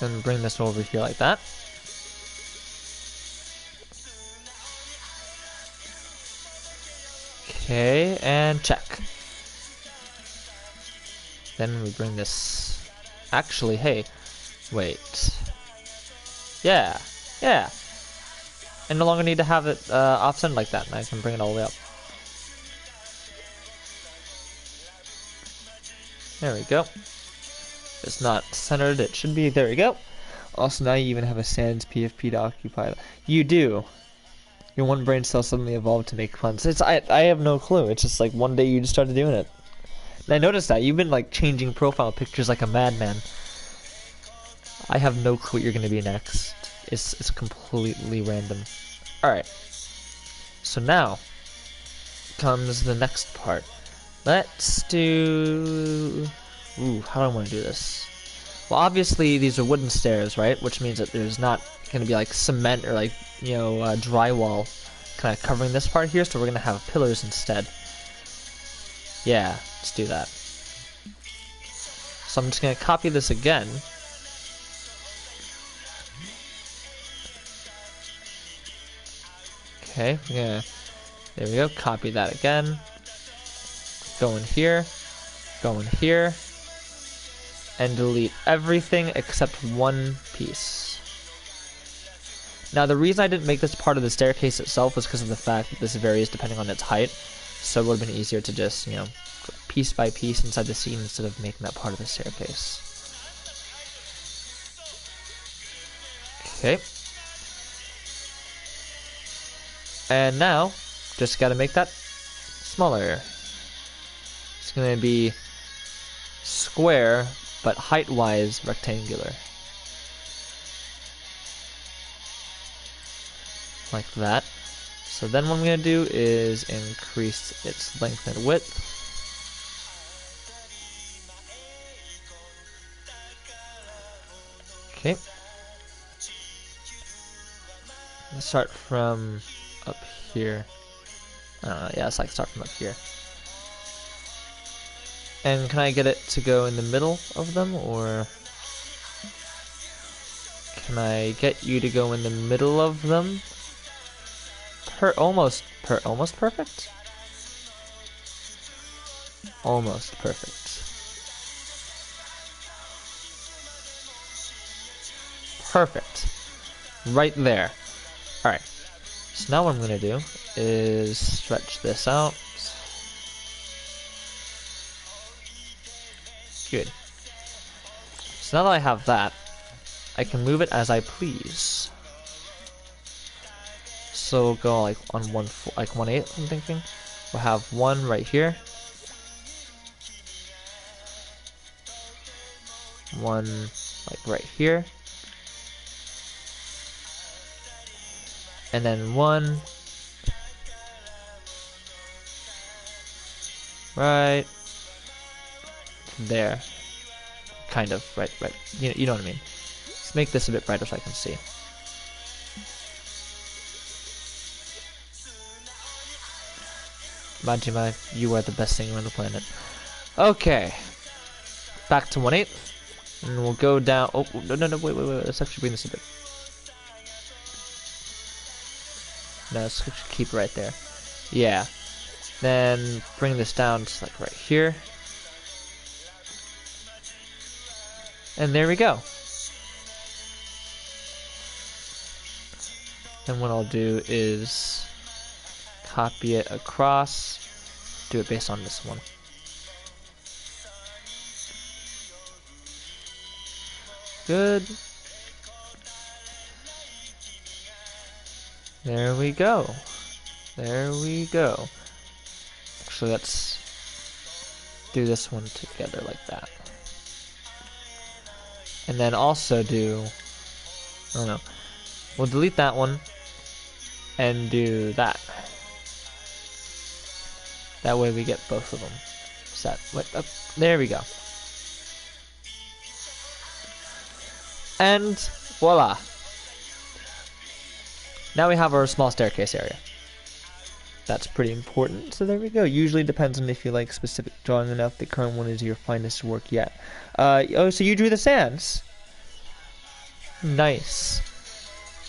Then bring this over here like that. Okay, and check. Then we bring this... Actually, hey, wait. Yeah. I no longer need to have it offset like that, and I can bring it all the way up. There we go. It's not centered, it should be. There we go. Also, now you even have a sans PFP to occupy. You do. Your one brain cell suddenly evolved to make puns. I have no clue. It's just like one day you just started doing it. And I noticed that you've been like changing profile pictures like a madman. I have no clue what you're gonna be next. It's completely random. Alright. So now comes the next part. Let's do... Ooh, how do I want to do this? Well, obviously these are wooden stairs, right? Which means that there's not gonna be like cement or like, you know, drywall kind of covering this part here, so we're gonna have pillars instead. Yeah, let's do that. So I'm just gonna copy this again. Okay, yeah, there we go, copy that again. Go in here, and delete everything except one piece. Now the reason I didn't make this part of the staircase itself was because of the fact that this varies depending on its height, so it would have been easier to just, you know, piece by piece inside the scene instead of making that part of the staircase. Okay. And now, just gotta make that smaller. It's gonna be square but height-wise rectangular. Like that. So then what I'm going to do is increase its length and width. Okay. Let's start from up here. I don't know, yeah, let's like start from up here. And can I get it to go in the middle of them, or can I get you to go in the middle of them? Almost perfect? Almost perfect. Perfect. Right there. Alright. So now what I'm going to do is stretch this out. Good. So now that I have that, I can move it as I please. So we'll go like on like 1/8, I'm thinking. We'll have one right here. One like right here. And then one right there. Kind of, right. You know what I mean. Let's make this a bit brighter so I can see. Majima, you are the best singer on the planet. Okay. Back to 1/8. And we'll go down. Oh, no, wait. Let's actually bring this a bit. No, let's keep it right there. Yeah. Then bring this down to like right here. And there we go. And what I'll do is copy it across, do it based on this one. Good. There we go. There we go. Actually, let's do this one together like that. And then also do, I don't know, we'll delete that one and do that. That way we get both of them set. Wait, up. There we go. And voila. Now we have our small staircase area. That's pretty important, so there we go. Usually depends on if you like specific drawing enough. The current one is your finest work yet. Oh, so you drew the sands. Nice.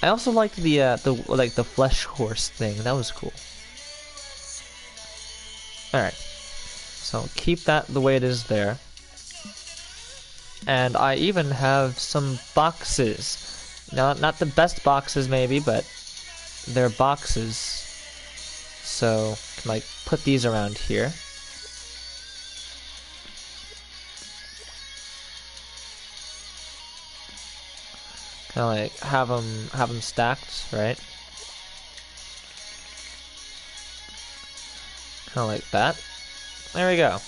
I also liked the flesh horse thing. That was cool. Alright. So keep that the way it is there. And I even have some boxes. Now, not the best boxes maybe, but they're boxes. So, can like put these around here. Kind of like have them stacked, right? Kind of like that. There we go.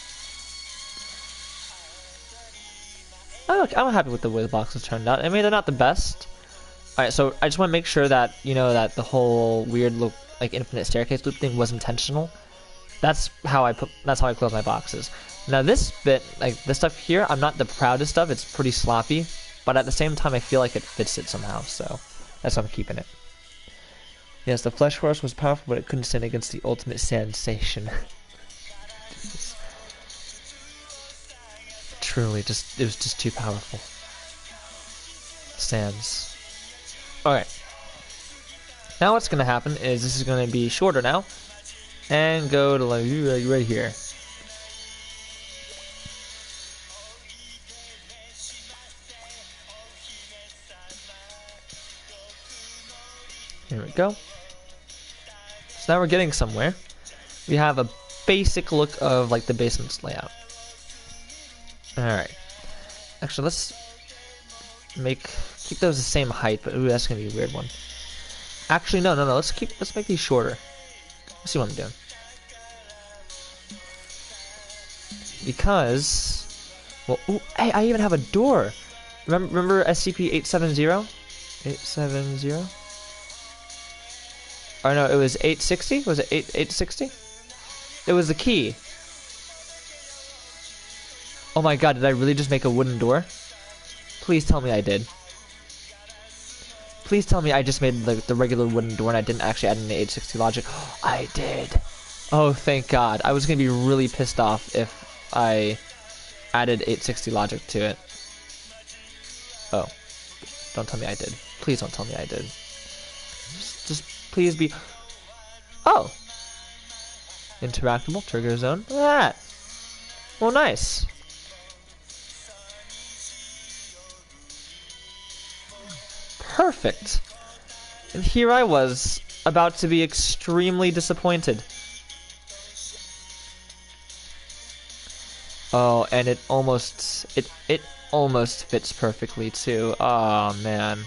I'm happy with the way the boxes turned out. I mean, they're not the best. Alright, so I just want to make sure that, you know, that the whole weird look, like infinite staircase loop thing was intentional. That's how I close my boxes. Now this bit, like this stuff here, I'm not the proudest of. It's pretty sloppy, but at the same time I feel like it fits it somehow, so that's why I'm keeping it. Yes, the flesh horse was powerful, but it couldn't stand against the ultimate sensation. Truly, it was just too powerful. Sands. Alright. Now what's going to happen is this is going to be shorter now. And go to like right here. Here we go. So now we're getting somewhere. We have a basic look of like the basement's layout. Alright. Actually, let's keep those the same height, but ooh, that's gonna be a weird one. Actually, no. Let's make these shorter. Let's see what I'm doing. Because Well, ooh, hey, I even have a door. Remember SCP-870? 870? Or no, it was 860? Was it 860? It was the key. Oh my god, did I really just make a wooden door? Please tell me I did. Please tell me I just made the regular wooden door and I didn't actually add in the 860 logic. I did. Oh, thank god. I was going to be really pissed off if I added 860 logic to it. Oh. Don't tell me I did. Please don't tell me I did. Just please be... Oh! Interactable trigger zone. Look at that. Well, nice. Perfect. And here I was, about to be extremely disappointed. Oh, and it almost fits perfectly too. Oh man.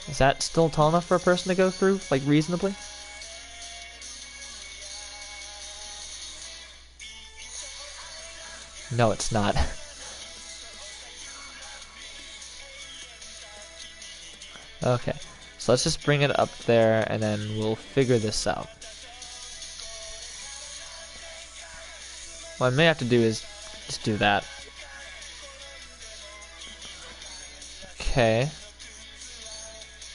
Is that still tall enough for a person to go through, like reasonably? No, it's not. Okay, so let's just bring it up there and then we'll figure this out. What I may have to do is just do that. Okay.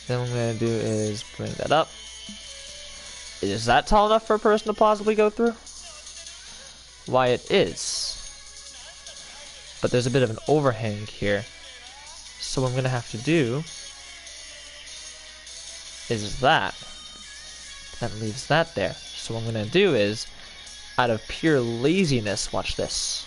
Then what I'm going to do is bring that up. Is that tall enough for a person to plausibly go through? Why, it is. But there's a bit of an overhang here. So what I'm going to have to do is that. That leaves that there. So what I'm going to do is, out of pure laziness, watch this.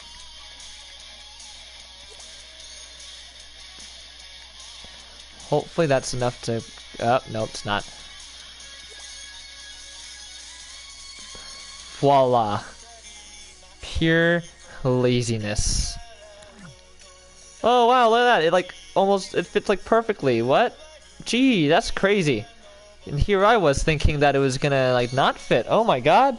Hopefully that's enough to... Oh, no, it's not. Voila. Pure laziness. Oh, wow, look at that. It, like, almost... It fits, like, perfectly. What? Gee, that's crazy. And here I was thinking that it was gonna, like, not fit. Oh, my God.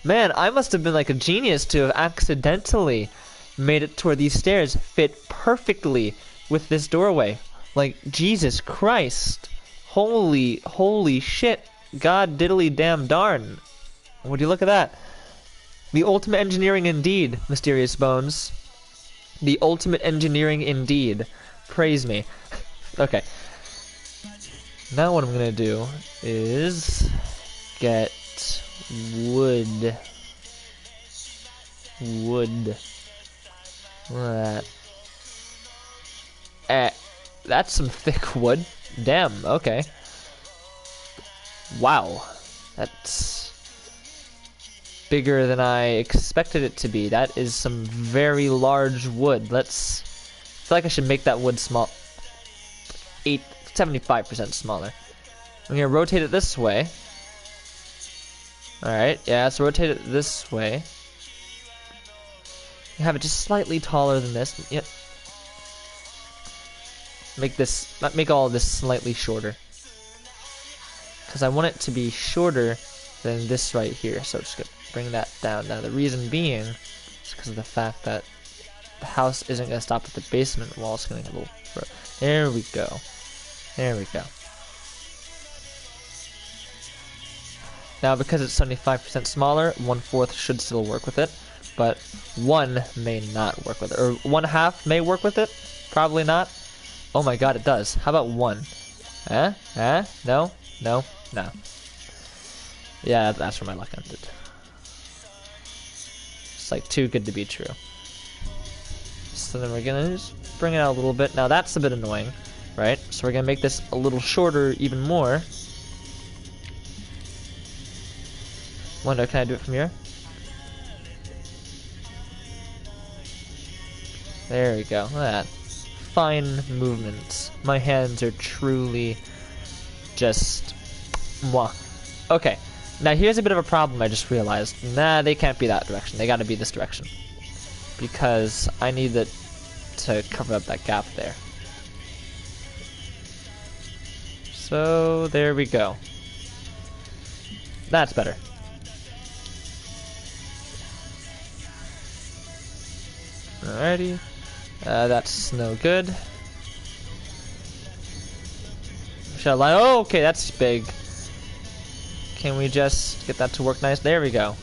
Man, I must have been, like, a genius to have accidentally made it to where these stairs fit perfectly with this doorway. Like, Jesus Christ. Holy shit. God diddly damn darn. Would you look at that? The ultimate engineering indeed, Mysterious Bones. The ultimate engineering indeed. Praise me. Okay. Now what I'm gonna do is get wood. Look at that. That's some thick wood. Damn, okay. Wow. That's bigger than I expected it to be. That is some very large wood. I feel like I should make that wood small. 75% smaller. I'm gonna rotate it this way. Alright, yeah, let's rotate it this way. Have it just slightly taller than this. Yep. Make all of this slightly shorter. Because I want it to be shorter than this right here. So just gonna bring that down. Now the reason being is because of the fact that the house isn't gonna stop at the basement wall. It's gonna get a little further. There we go. There we go. Now because it's 75% smaller, 1/4 should still work with it. But 1 may not work with it. Or 1/2 may work with it. Probably not. Oh my god, it does. How about 1? No? No? No. Yeah, that's where my luck ended. It's like too good to be true. So then we're gonna just bring it out a little bit. Now that's a bit annoying, right? So we're gonna make this a little shorter even more. Wonder, can I do it from here? There we go. Look at that. Fine movements. My hands are truly just mwah. Okay, now here's a bit of a problem I just realized. Nah, they can't be that direction. They gotta be this direction. Because I need it to cover up that gap there. So, there we go. That's better. Alrighty. That's no good. Shall I? Oh, okay, that's big. Can we just get that to work nice? There we go.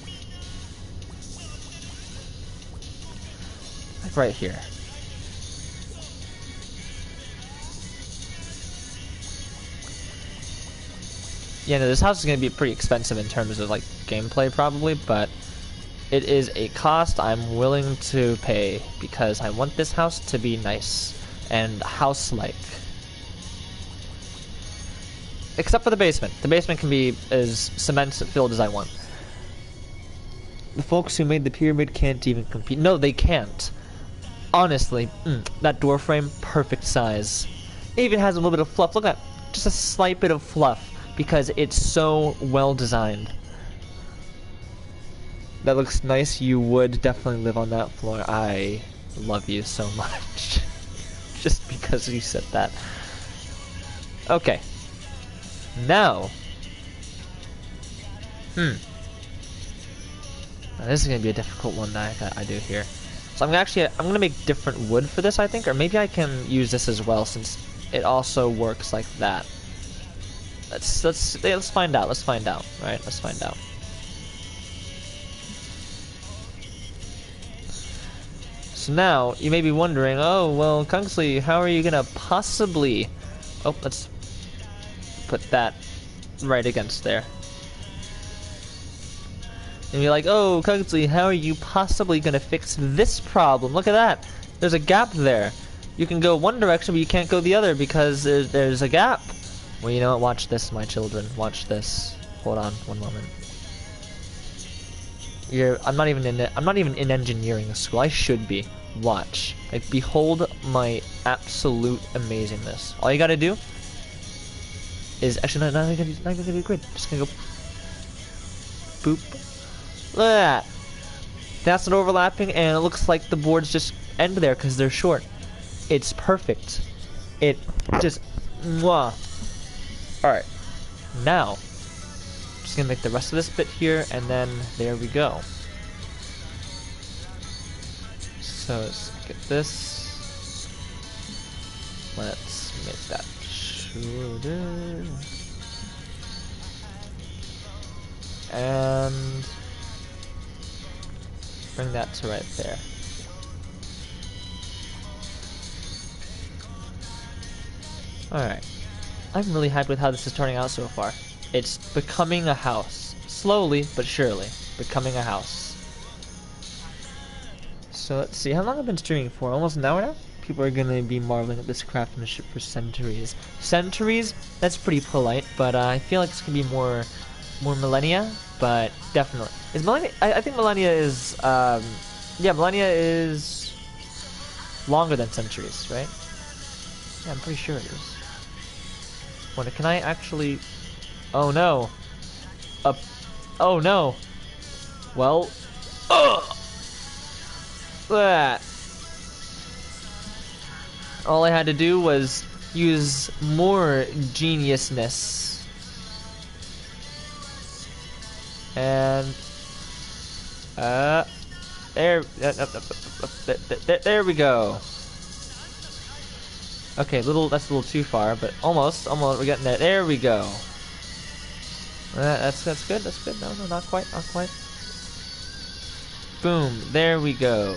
Like right here. Yeah, no, this house is going to be pretty expensive in terms of, like, gameplay probably, but it is a cost I'm willing to pay because I want this house to be nice and house-like. Except for the basement. The basement can be as cement-filled as I want. The folks who made the pyramid can't even compete. No, they can't. Honestly, that door frame, perfect size. It even has a little bit of fluff. Look at that. Just a slight bit of fluff because it's so well designed. That looks nice. You would definitely live on that floor. I love you so much. Just because you said that. Okay. Now. Now this is gonna be a difficult one that I do here. So I'm gonna make different wood for this, I think, or maybe I can use this as well since it also works like that. Let's find out. Let's find out. Right? Let's find out. So now you may be wondering, oh well, Kungsley, how are you gonna possibly? Oh, let's put that right against there. And you're like, oh, Kungsley, how are you possibly gonna fix this problem? Look at that. There's a gap there. You can go one direction, but you can't go the other because there's a gap. Well, you know what? Watch this, my children. Watch this. Hold on, one moment. I'm not even in engineering school. I should be. Watch. Like, behold my absolute amazingness. All you gotta do is actually not even gonna be a grid. Just gonna go boop. Look at that. That's not overlapping, and it looks like the boards just end there because they're short. It's perfect. It just mwah. All right. Now, just gonna make the rest of this bit here, and then there we go. So let's get this. Let's make that shorter. And bring that to right there. Alright. I'm really happy with how this is turning out so far. It's becoming a house. Slowly, but surely. Becoming a house. So let's see, how long I've been streaming for? Almost an hour now? People are gonna be marveling at this craftsmanship for centuries. Centuries? That's pretty polite, but I feel like it's gonna be more millennia, but definitely. Is millennia? I think millennia is, yeah, millennia is longer than centuries, right? Yeah, I'm pretty sure it is. Wonder, can I actually? Oh no! Oh no! Well, that. All I had to do was use more geniusness. And there we go. Okay, that's a little too far, but almost we're getting there. There we go. That's good. That's good. No, not quite. Boom. There we go.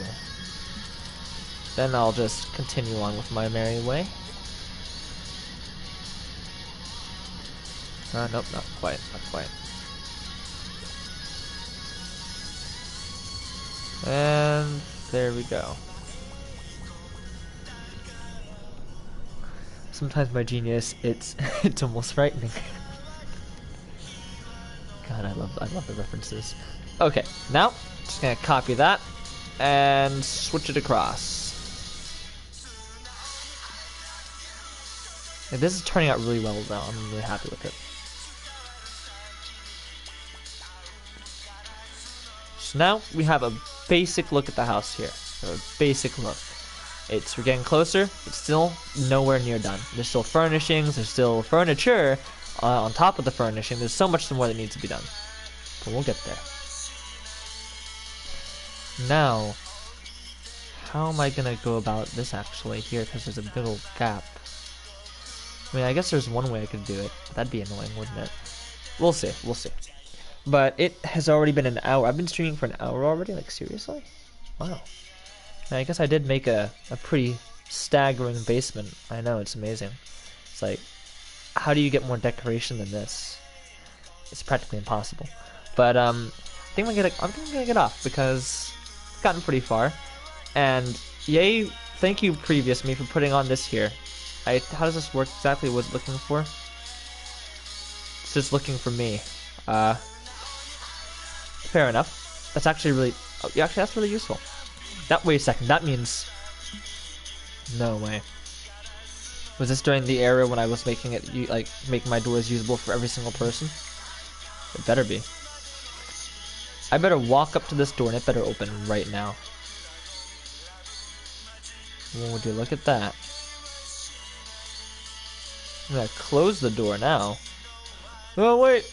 Then I'll just continue on with my merry way. Nope, not quite. And there we go. Sometimes my genius, it's almost frightening. God, I love the references. Okay, now just gonna copy that and switch it across. And this is turning out really well though. I'm really happy with it. So now we have a basic look at the house here. A basic look. We're getting closer, but still nowhere near done. There's still furnishings, there's still furniture on top of the furnishing. There's so much more that needs to be done. But we'll get there. Now, how am I gonna go about this actually here? Because there's a big old gap. I mean, I guess there's one way I could do it. But that'd be annoying, wouldn't it? We'll see. We'll see. But it has already been an hour. I've been streaming for an hour already? Like, seriously? Wow. Now, I guess I did make a pretty staggering basement. I know, it's amazing. It's like, how do you get more decoration than this? It's practically impossible. But, I think I'm gonna get off because I've gotten pretty far. And, yay, thank you, previous me, for putting on this here. How does this work exactly? What it's looking for? It's just looking for me. Fair enough. That's actually really... Oh, yeah, actually, that's really useful. Wait a second. That means... No way. Was this during the era when I was making it, making my doors usable for every single person? It better be. I better walk up to this door and it better open right now. Oh, would you look at that? I'm gonna close the door now. Oh, wait!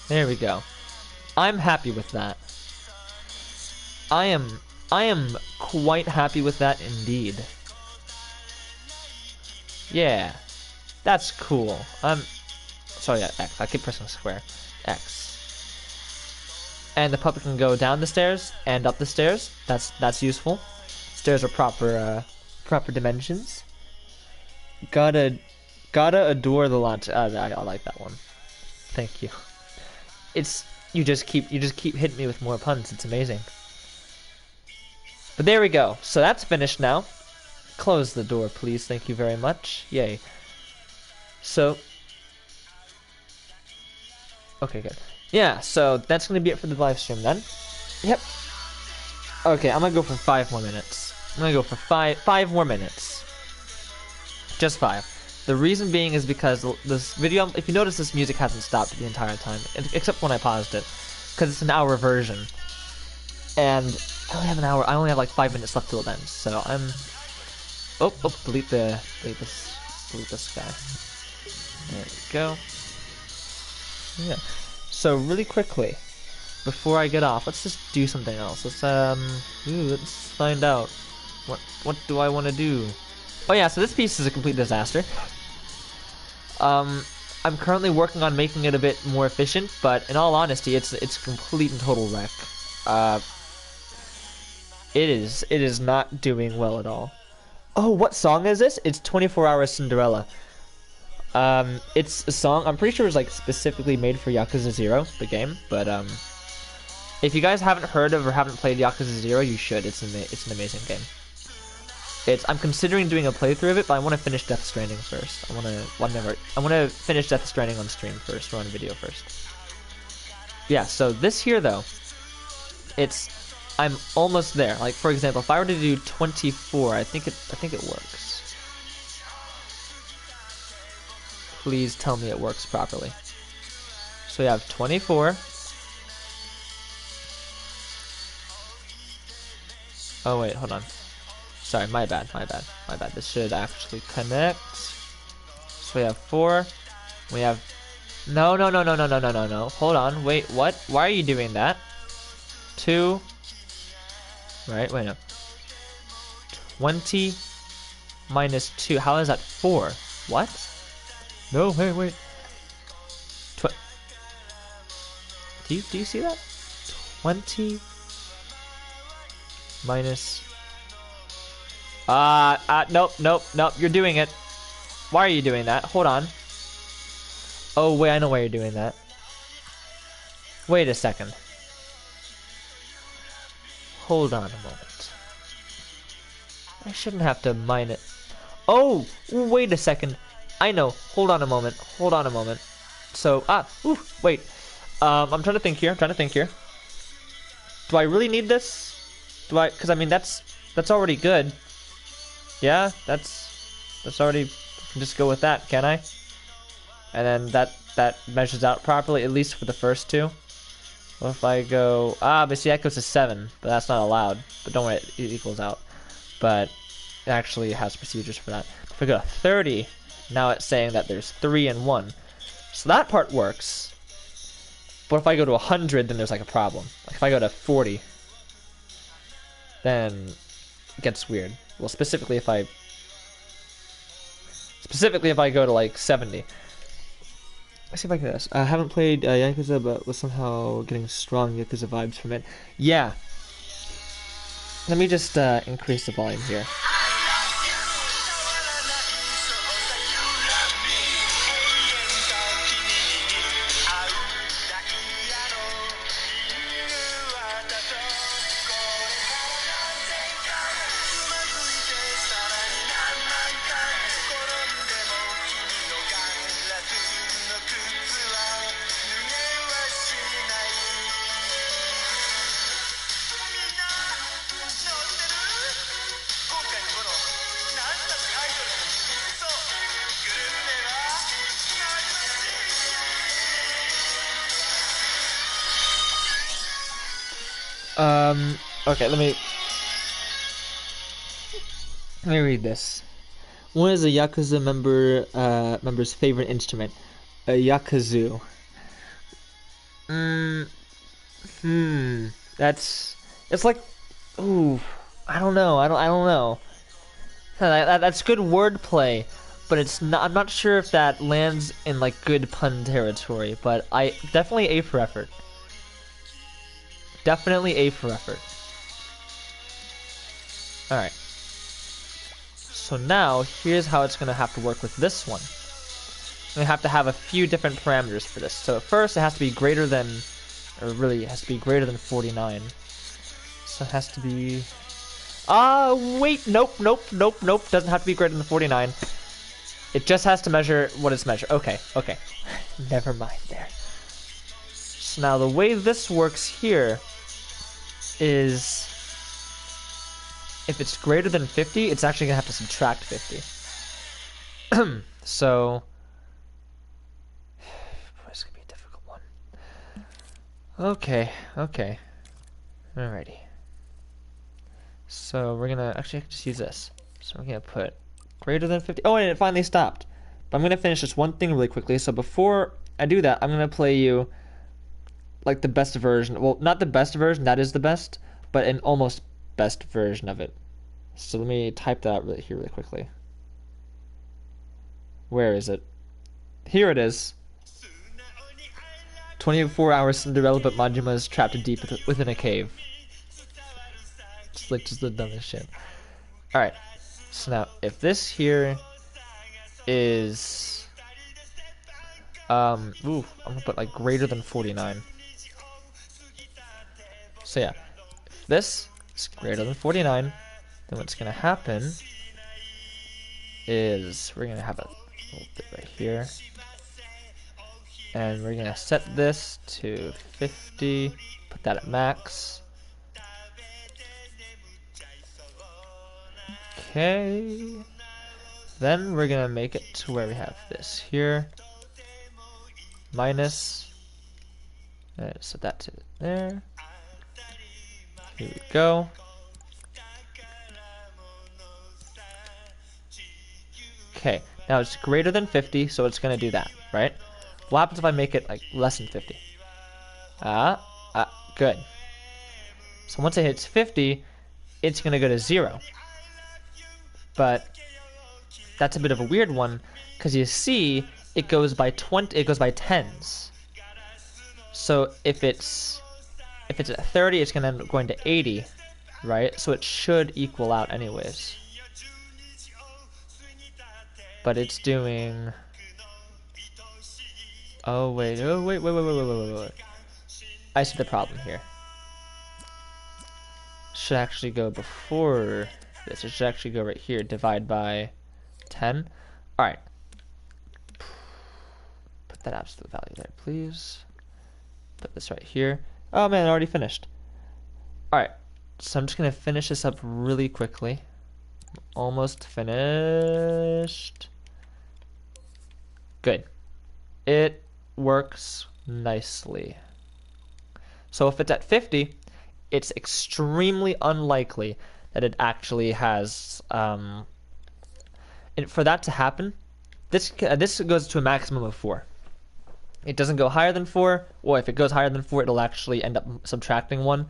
There we go. I'm happy with that. I am quite happy with that indeed. Yeah. That's cool. Sorry, yeah, X. I keep pressing square. X. And the puppet can go down the stairs and up the stairs. That's useful. Stairs are proper dimensions. Gotta adore the launch. I like that one. Thank you. You just keep hitting me with more puns. It's amazing. But there we go. So that's finished now. Close the door, please. Thank you very much. Yay. So, okay, good. Yeah, so that's gonna be it for the live stream then. Yep. Okay, I'm gonna go for 5 more minutes. I'm gonna go for five more minutes. Just 5. The reason being is because this video, if you notice, this music hasn't stopped the entire time, except when I paused it, because it's an hour version. And I only have an hour. I only have like 5 minutes left till it ends. So I'm. Delete this guy. There we go. Yeah. So really quickly, before I get off, let's just do something else. Let's find out. What do I want to do? Oh yeah, so this piece is a complete disaster. I'm currently working on making it a bit more efficient, but in all honesty, it's a complete and total wreck. It is not doing well at all. Oh, what song is this? It's 24 Hours Cinderella. It's a song, I'm pretty sure it's like specifically made for Yakuza 0, the game, but if you guys haven't heard of or haven't played Yakuza 0, you should. It's an amazing game. I'm considering doing a playthrough of it, but I want to finish Death Stranding first. I want to finish Death Stranding on stream first, or on video first. Yeah, so this here though, I'm almost there. Like, for example, if I were to do 24, I think it works. Please tell me it works properly. So we have 24. Oh wait, hold on. Sorry, my bad. This should actually connect. So we have 4. We have... No. Hold on, wait, what? Why are you doing that? 2. Right, wait, no. 20 minus 2. How is that 4? What? No, hey, wait. Do you see that? 20 minus... Nope. You're doing it. Why are you doing that? Hold on. Oh, wait, I know why you're doing that. Wait a second. Hold on a moment. I shouldn't have to mine it. Oh, wait a second. I know. Hold on a moment. So, wait. I'm trying to think here. Do I really need this? Because I mean, that's already good. Yeah, that's already, I can just go with that, can I? And then that measures out properly, at least for the first 2. Well, if I go, but see, that goes to 7, but that's not allowed. But don't worry, it equals out. But it actually has procedures for that. If I go to 30, now it's saying that there's 3 and 1. So that part works. But if I go to 100, then there's like a problem. Like if I go to 40, then it gets weird. Well, specifically if I go to like 70. Let's see if I can guess. I haven't played Yakuza, but was somehow getting strong Yakuza vibes from it. Yeah. Let me just increase the volume here. Okay, let me read this. What is a Yakuza member's favorite instrument? A Yakuzoo. It's like, ooh, I don't know. I don't know. That's good wordplay, but it's not. I'm not sure if that lands in like good pun territory. But I definitely A for effort. Definitely A for effort. Alright. So now, here's how it's going to have to work with this one. I'm going to have a few different parameters for this. So at first, it has to be greater than, or really, it has to be greater than 49. So it has to be... wait, nope. Doesn't have to be greater than 49. It just has to measure what it's measured. Okay. Never mind there. So now, the way this works here is... if it's greater than 50, it's actually going to have to subtract 50. So... boy, this could be a difficult one. Okay. Alrighty. So we're going to... actually, I can just use this. So we're going to put greater than 50. Oh, and it finally stopped. But I'm going to finish this one thing really quickly. So before I do that, I'm going to play you... like the best version. Well, not the best version, that is the best, but an almost best version of it. So let me type that really quickly. Where is it? Here it is. 24-hour Cinderella, but Majima is trapped deep within a cave. It's like just the dumbest shit. Alright. So now, if this here is... I'm gonna put like greater than 49. So yeah, if this is greater than 49, then what's going to happen is we're going to have a little bit right here. And we're going to set this to 50, put that at max. Okay. Then we're going to make it to where we have this here. Minus. Set that to there. Here we go. Okay, now it's greater than 50, so it's going to do that, right? What happens if I make it like less than 50? Good. So once it hits 50, it's going to go to 0. But that's a bit of a weird one, because you see, it goes by 20. It goes by tens. So if it's at 30, it's going to end up going to 80, right? So it should equal out anyways. But it's doing... Oh wait. I see the problem here. Should actually go before this. It should actually go right here. Divide by 10. Alright. Put that absolute value there, please. Put this right here. Oh man, I already finished. Alright. So I'm just going to finish this up really quickly. Almost finished. Good. It works nicely. So if it's at 50, it's extremely unlikely that it actually has... and for that to happen, this goes to a maximum of 4. It doesn't go higher than 4, or if it goes higher than 4, it'll actually end up subtracting 1.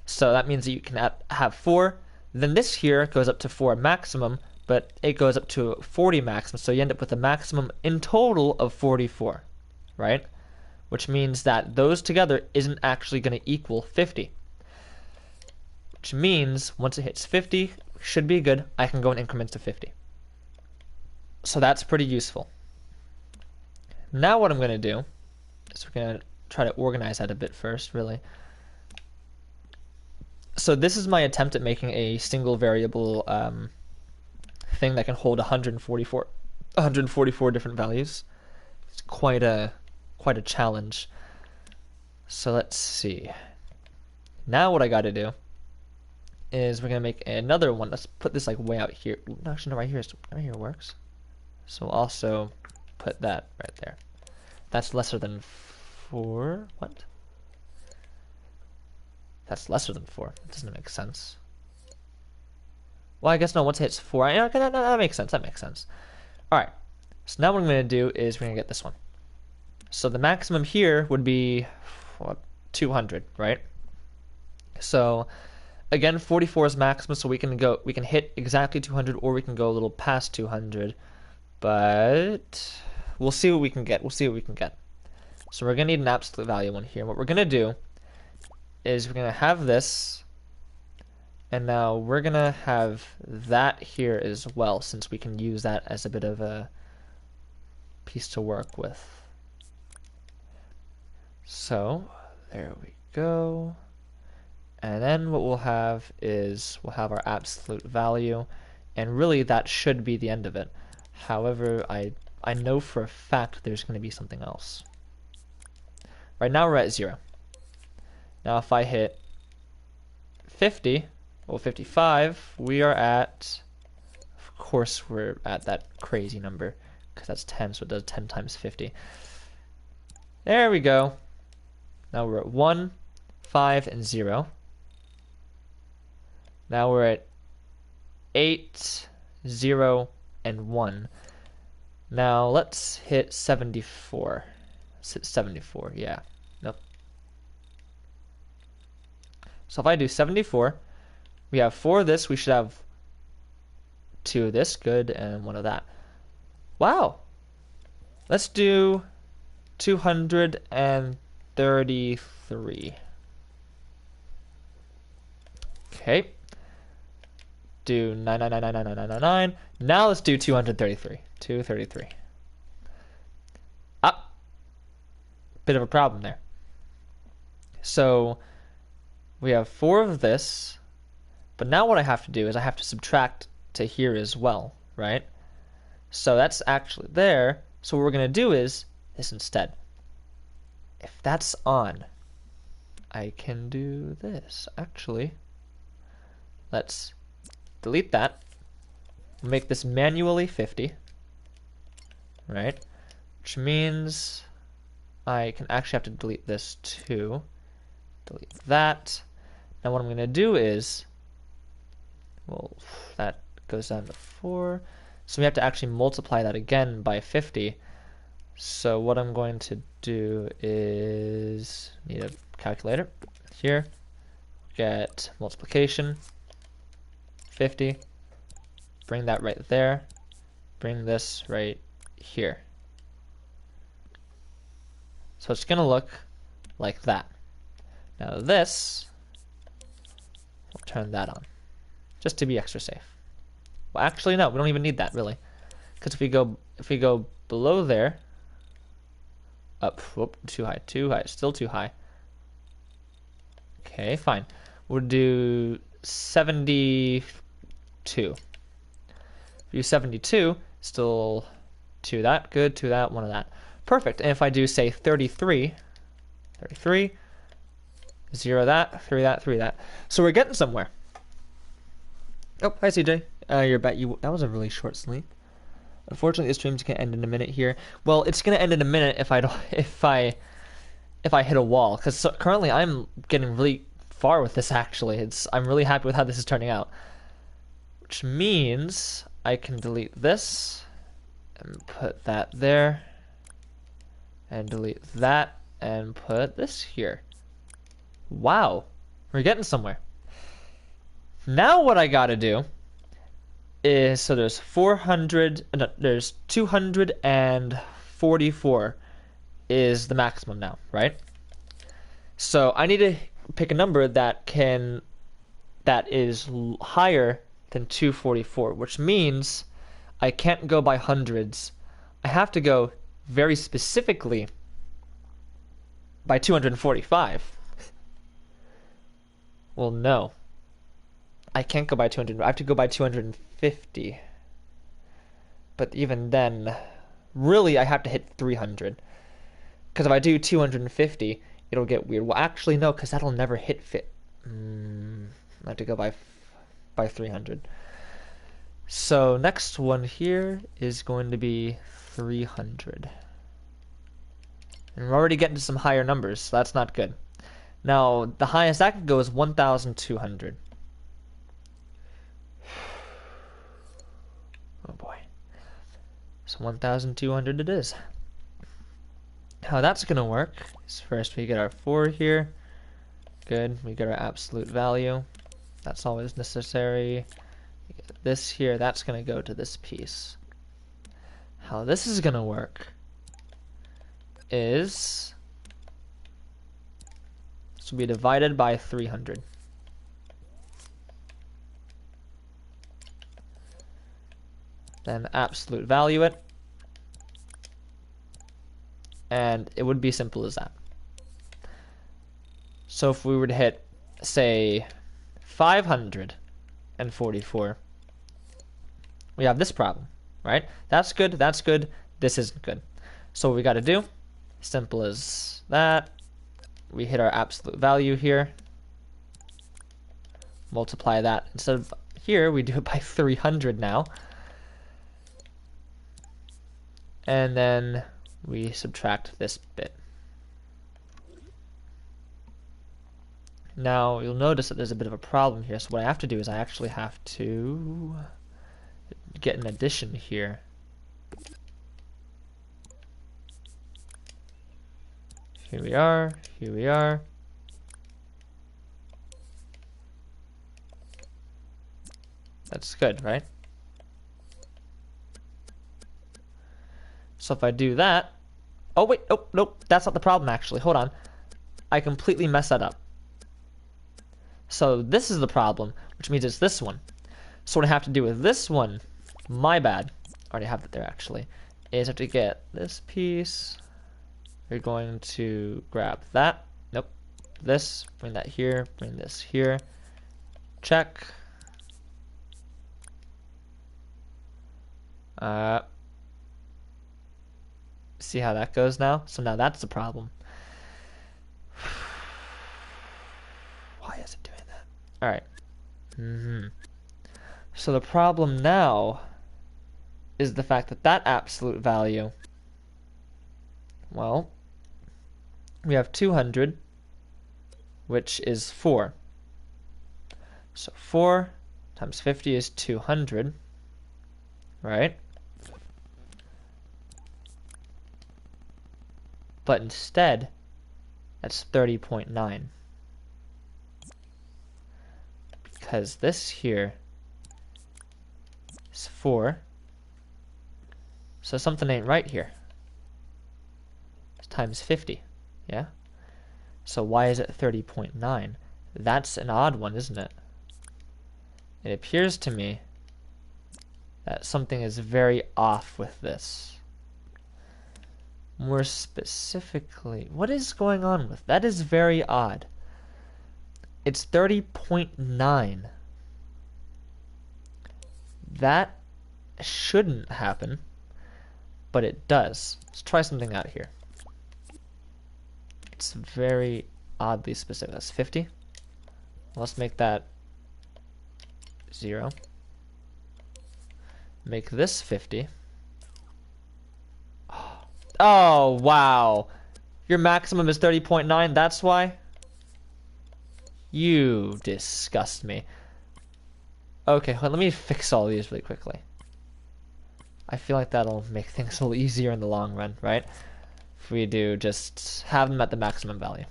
So that means that you can have 4. Then this here goes up to 4 maximum, but it goes up to 40 maximum. So you end up with a maximum in total of 44, right? Which means that those together isn't actually going to equal 50. Which means once it hits 50, should be good. I can go in increments of 50. So that's pretty useful. Now what I'm going to do is we're going to try to organize that a bit first, really. So this is my attempt at making a single variable thing that can hold 144 different values. It's quite a challenge. So let's see. Now what I got to do is we're gonna make another one. Let's put this like way out here. No, actually, no, right here works. So also put that right there. That's lesser than 4. What? That's lesser than 4. That doesn't make sense. Well, I guess no. Once it hits 4, okay, that makes sense. That makes sense. All right. So now what I'm gonna do is we're gonna get this one. So the maximum here would be what, 200, right? So again, 44 is maximum, so we can hit exactly 200, or we can go a little past 200. But we'll see what we can get. So we're gonna need an absolute value one here. What we're gonna do is we're gonna have this, and now we're gonna have that here as well, since we can use that as a bit of a piece to work with. So there we go. And then what we'll have is we'll have our absolute value, and really that should be the end of it. However, I know for a fact there's going to be something else. Right now we're at 0. Now if I hit 50, well 55, we are at, of course we're at that crazy number, because that's 10, so it does 10 times 50. There we go. Now we're at 1, 5, and 0. Now we're at 8, 0, and 1. Now let's hit 74. Let's hit 74, yeah. Nope. So if I do 74, we have 4 of this, we should have 2 of this, good, and 1 of that. Wow! Let's do 233. Okay. Do 9999999. Now let's do 233. 233. Up. Bit of a problem there. So we have 4 of this, but now what I have to do is I have to subtract to here as well, right? So that's actually there. So what we're going to do is this instead. If that's on, I can do this. Actually, let's delete that. Make this manually 50, right? Which means I can actually have to delete this too. Delete that. Now what I'm going to do is, well, that goes down to 4. So we have to actually multiply that again by 50. So what I'm going to do is need a calculator here. Get multiplication 50. Bring that right there. Bring this right here. So it's going to look like that. Now this, we'll turn that on, just to be extra safe. Well, actually, no, we don't even need that really, because if we go below there, up, whoop, too high, still too high. Okay, fine. We'll do 72. Do 72, still 2 that, good, 2 that, 1 of that. Perfect. And if I do say 33, 0 that, 3 that, 3 that. So we're getting somewhere. Oh, hi CJ. You're back. That was a really short sleep. Unfortunately, the stream's gonna end in a minute here. Well, it's gonna end in a minute if I hit a wall, because currently I'm getting really far with this. Actually, I'm really happy with how this is turning out. Which means I can delete this and put that there, and delete that and put this here. Wow, We're getting somewhere. Now what I gotta do is, so there's 400, no, there's 244 is the maximum now, right? So I need to pick a number that is higher than 244, which means I can't go by hundreds. I have to go very specifically by 245. Well, no. I can't go by 200. I have to go by 250. But even then, really, I have to hit 300. Because if I do 250, it'll get weird. Well, actually, no, because that'll never hit fit. I have to go by 300. So next one here is going to be 300. And we're already getting to some higher numbers, so that's not good. Now, the highest I could go is 1,200. Oh boy. So 1,200 it is. How that's going to work is first we get our 4 here. Good. We get our absolute value. That's always necessary. We get this here. That's going to go to this piece. How this is going to work is this will be divided by 300. Then absolute value it. And it would be simple as that. So if we were to hit, say, 544, we have this problem, right? That's good, that's good, this isn't good. So what we got to do, simple as that, we hit our absolute value here, multiply that. Instead of here, we do it by 300 now. And then we subtract this bit. Now you'll notice that there's a bit of a problem here, so what I have to do is I actually have to get an addition here. Here we are, here we are. That's good, right? So if I do that, oh wait, oh nope, that's not the problem actually, hold on. I completely messed that up. So this is the problem, which means it's this one. So what I have to do with this one, my bad, I already have it there actually, is I have to get this piece. We're going to grab that, nope, this, bring that here, bring this here, check. See how that goes now? So now that's the problem. Why is it doing that? Alright. So the problem now is the fact that that absolute value, well, we have 200, which is 4. So 4 times 50 is 200, right? But instead, that's 30.9. Because this here is 4. So something ain't right here. It's times 50, yeah? So why is it 30.9? That's an odd one, isn't it? It appears to me that something is very off with this. More specifically, what is going on with that? Is very odd. It's 30.9. That shouldn't happen, but it does. Let's try something out here. It's very oddly specific. That's 50. Let's make that 0. Make this 50. Oh, wow. Your maximum is 30.9, that's why? You disgust me. Okay, well, let me fix all these really quickly. I feel like that'll make things a little easier in the long run, right? If we do just have them at the maximum value.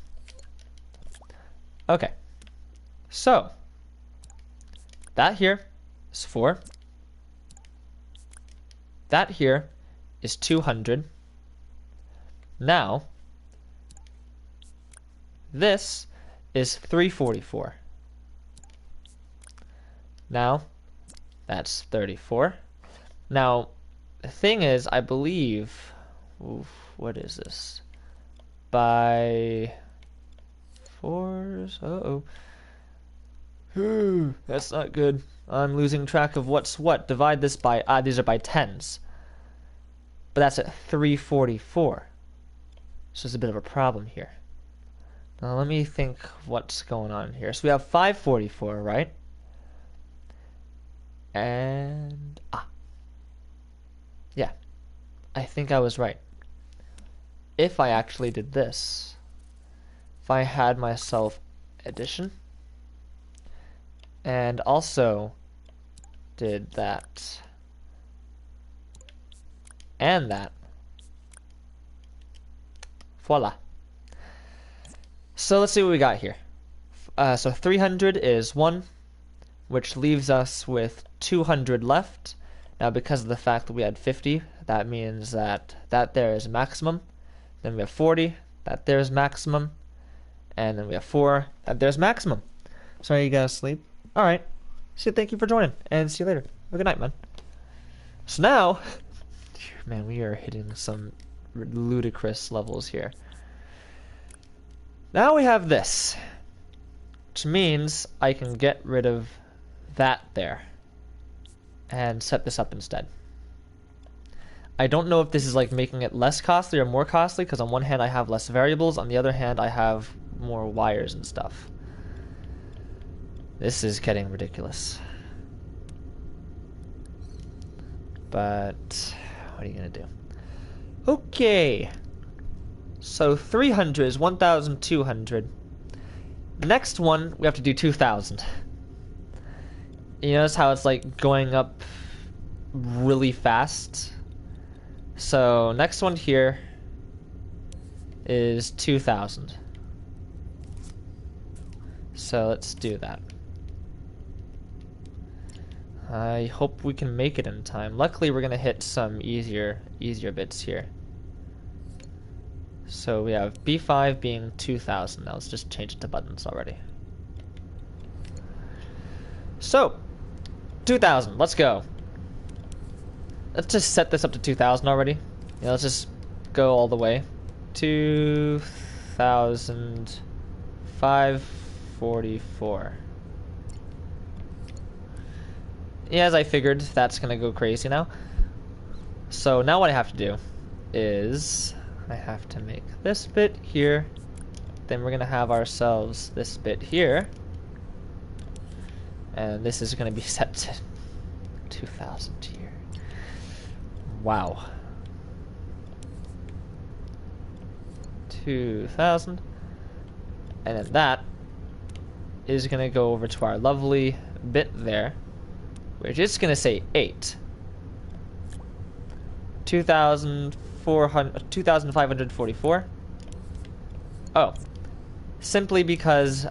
Okay. So, that here is 4. That here is 200. Now, this is 344. Now, that's 34. Now, the thing is, I believe... Oof, what is this? By... 4s? Uh-oh. That's not good. I'm losing track of what's what. Divide this by... these are by 10s. But that's at 344. So there's a bit of a problem here. Now let me think what's going on here. So we have 544, right? And... yeah. I think I was right. If I actually did this. If I had myself addition. And also did that. And that. Voila. So let's see what we got here. So 300 is 1, which leaves us with 200 left. Now because of the fact that we had 50, that means that there is maximum. Then we have 40, that there's maximum. And then we have 4, that there's maximum. Sorry you guys sleep. Alright. So thank you for joining, and see you later. Have a good night, man. So now, man, we are hitting some ludicrous levels here. Now we have this, which means I can get rid of that there and set this up instead. I don't know if this is like making it less costly or more costly, because on one hand I have less variables, on the other hand I have more wires and stuff. This is getting ridiculous. But what are you gonna do? Okay. So 300 is 1,200. Next one, we have to do 2,000. You notice how it's like going up really fast? So next one here is 2,000. So let's do that. I hope we can make it in time. Luckily we're gonna hit some easier bits here. So we have B5 being 2,000. Now let's just change it to buttons already. So 2,000, let's go. Let's just set this up to 2,000 already. Yeah, let's just go all the way. 2,544. Yeah, as I figured, that's gonna go crazy now. So now what I have to do is I have to make this bit here. Then we're gonna have ourselves this bit here. And this is gonna be set to 2,000 here. Wow. 2,000. And then that is gonna go over to our lovely bit there. We're just gonna say 8. 2,544. Oh, simply because.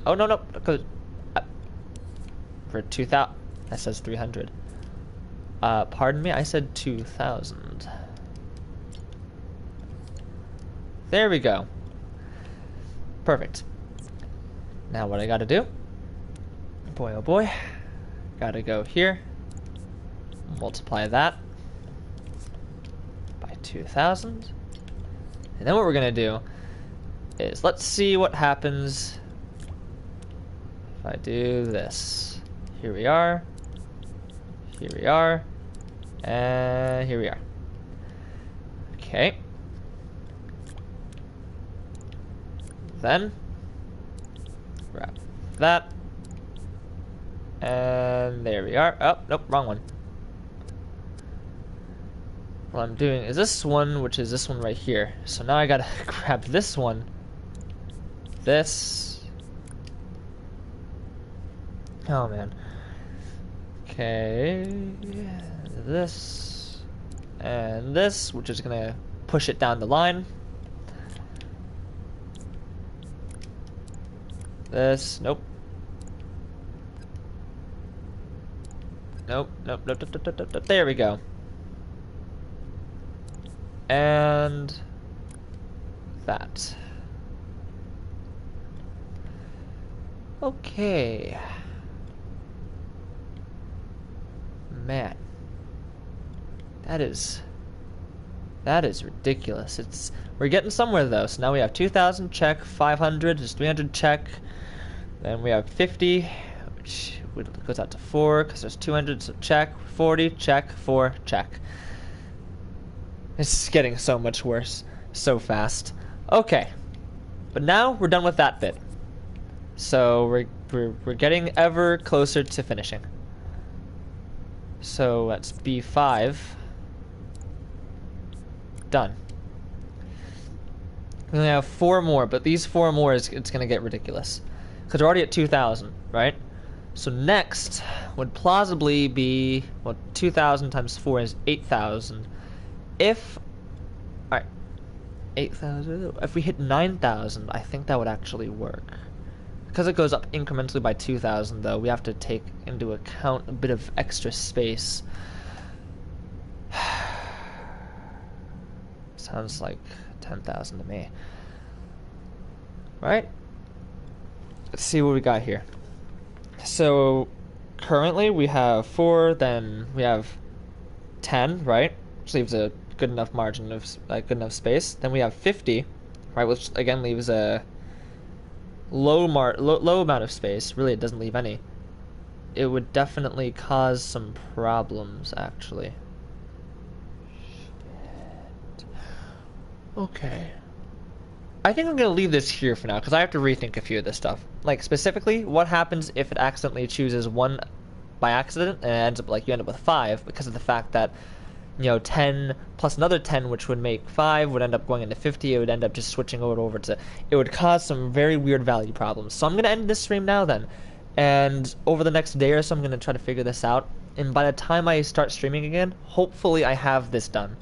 Oh no, because for 2,000 that says 300. Pardon me, I said 2,000. There we go. Perfect. Now what I gotta do? Boy, oh boy. Gotta go here. Multiply that by 2,000. And then what we're gonna do is let's see what happens if I do this. Here we are. Here we are. And here we are. Okay. Then grab that. And there we are. Oh, nope, wrong one. What I'm doing is this one, which is this one right here. So now I gotta grab this one. This. Oh man. Okay. This. And this, which is gonna push it down the line. This, nope. Nope, nope, nope, nope, nope, nope, nope. There we go. And that. Okay. Man. That is ridiculous. We're getting somewhere though. So now we have 2,000 check, 500 is 300 check. Then we have 50, which goes out to 4 because there's 200, so check, 40, check, 4, check. It's getting so much worse so fast. Okay. But now we're done with that bit. So we're getting ever closer to finishing. So that's B5. Done. We only have 4 more, but these 4 more it's gonna get ridiculous. Because we're already at 2,000, right? So next would plausibly be, well, 2,000 times 4 is 8,000. If, alright, 8,000, if we hit 9,000, I think that would actually work. Because it goes up incrementally by 2,000 though, we have to take into account a bit of extra space. Sounds like 10,000 to me. Right? Let's see what we got here. So currently we have 4, then we have 10, right? Which leaves a good enough margin of good enough space. Then we have 50, right? Which again leaves a low amount of space. Really, it doesn't leave any. It would definitely cause some problems, actually. Shit. Okay. I think I'm going to leave this here for now, because I have to rethink a few of this stuff. Like, specifically, what happens if it accidentally chooses 1 by accident, and it ends up, like, you end up with 5, because of the fact that, you know, 10 plus another 10, which would make 5, would end up going into 50, it would end up just switching over to... It would cause some very weird value problems. So I'm going to end this stream now, then. And over the next day or so, I'm going to try to figure this out. And by the time I start streaming again, hopefully I have this done.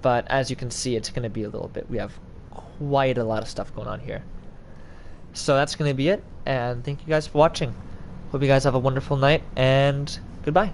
But as you can see, it's going to be a little bit... We have quite a lot of stuff going on here. So that's going to be it, and thank you guys for watching. Hope you guys have a wonderful night, and goodbye.